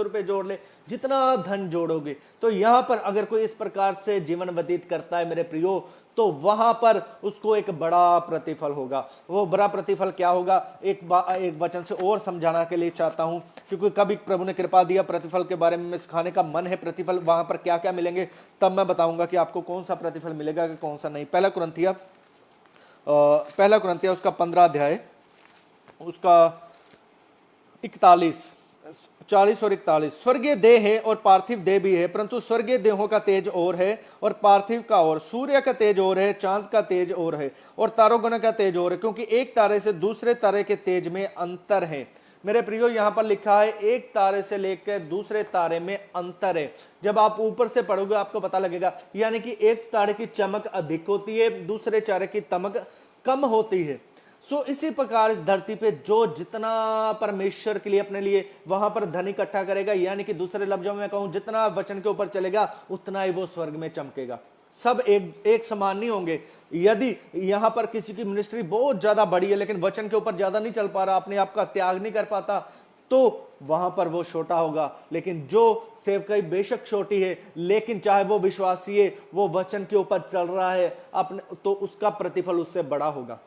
रुपए जोड़ ले, जितना धन जोड़ोगे। तो यहां पर अगर कोई इस प्रकार से जीवन व्यतीत करता है मेरे प्रियो, तो वहां पर उसको एक बड़ा प्रतिफल होगा। वो बड़ा प्रतिफल क्या होगा, एक वचन से और समझाना के लिए चाहता हूं, क्योंकि कभी प्रभु ने कृपा दिया प्रतिफल के बारे में सिखाने का मन है। प्रतिफल वहां पर क्या क्या मिलेंगे तब मैं बताऊंगा कि आपको कौन सा प्रतिफल मिलेगा कि कौन सा नहीं। पहला कुरिन्थिया उसका 15 अध्याय उसका 40 और 41, स्वर्गीय देह है और पार्थिव देह भी है, परंतु स्वर्गीय देहों का तेज और है और पार्थिव का और। सूर्य का तेज और है, चांद का तेज और है, और तारोगण का तेज और है, क्योंकि एक तारे से दूसरे तारे के तेज में अंतर है। मेरे प्रियो यहां पर लिखा है एक तारे से लेकर दूसरे तारे में अंतर है। जब आप ऊपर से पढ़ोगे आपको पता लगेगा, यानी कि एक तारे की चमक अधिक होती है, दूसरे तारे की चमक कम होती है। इसी प्रकार इस धरती पे जो जितना परमेश्वर के लिए अपने लिए वहां पर धन इकट्ठा करेगा, यानी कि दूसरे लफ्जों में कहूं, जितना वचन के ऊपर चलेगा उतना ही वो स्वर्ग में चमकेगा। सब एक समान नहीं होंगे। यदि यहां पर किसी की मिनिस्ट्री बहुत ज्यादा बड़ी है लेकिन वचन के ऊपर ज्यादा नहीं चल पा रहा, अपने आप का त्याग नहीं कर पाता, तो वहां पर वो छोटा होगा। लेकिन जो सेवकाई बेशक छोटी है, लेकिन चाहे वो विश्वासी है, वो वचन के ऊपर चल रहा है अपने, तो उसका प्रतिफल उससे बड़ा होगा।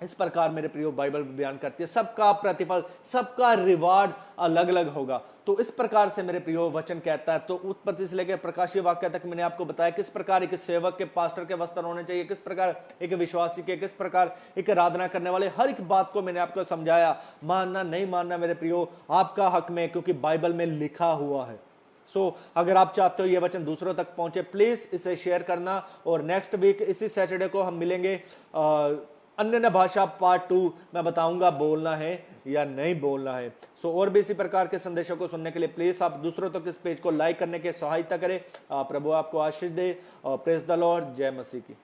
इस प्रकार मेरे प्रियो बाइबल बयान करती है, सबका प्रतिफल, सबका रिवार्ड अलग अलग होगा। तो इस प्रकार से मेरे प्रियो वचन कहता है। तो उत्पत्ति से लेकर प्रकाशीय वाक्य तक मैंने आपको बताया किस प्रकार एक सेवक के, पास्टर के वस्त्र होने चाहिए, किस प्रकार एक विश्वासी के, किस प्रकार एक आराधना करने वाले, हर एक बात को मैंने आपको समझाया। मानना नहीं मानना मेरे प्रियो आपका हक में, क्योंकि बाइबल में लिखा हुआ है। अगर आप चाहते हो ये वचन दूसरों तक पहुंचे, प्लीज इसे शेयर करना। और नेक्स्ट वीक इसी सैटरडे को हम मिलेंगे। अन्य भाषा पार्ट 2 मैं बताऊंगा बोलना है या नहीं बोलना है। और भी इसी प्रकार के संदेशों को सुनने के लिए प्लीज आप दूसरों तक इस पेज को लाइक करने के सहायता करें। प्रभु आपको आशीष दे। Praise the Lord. जय मसीह की।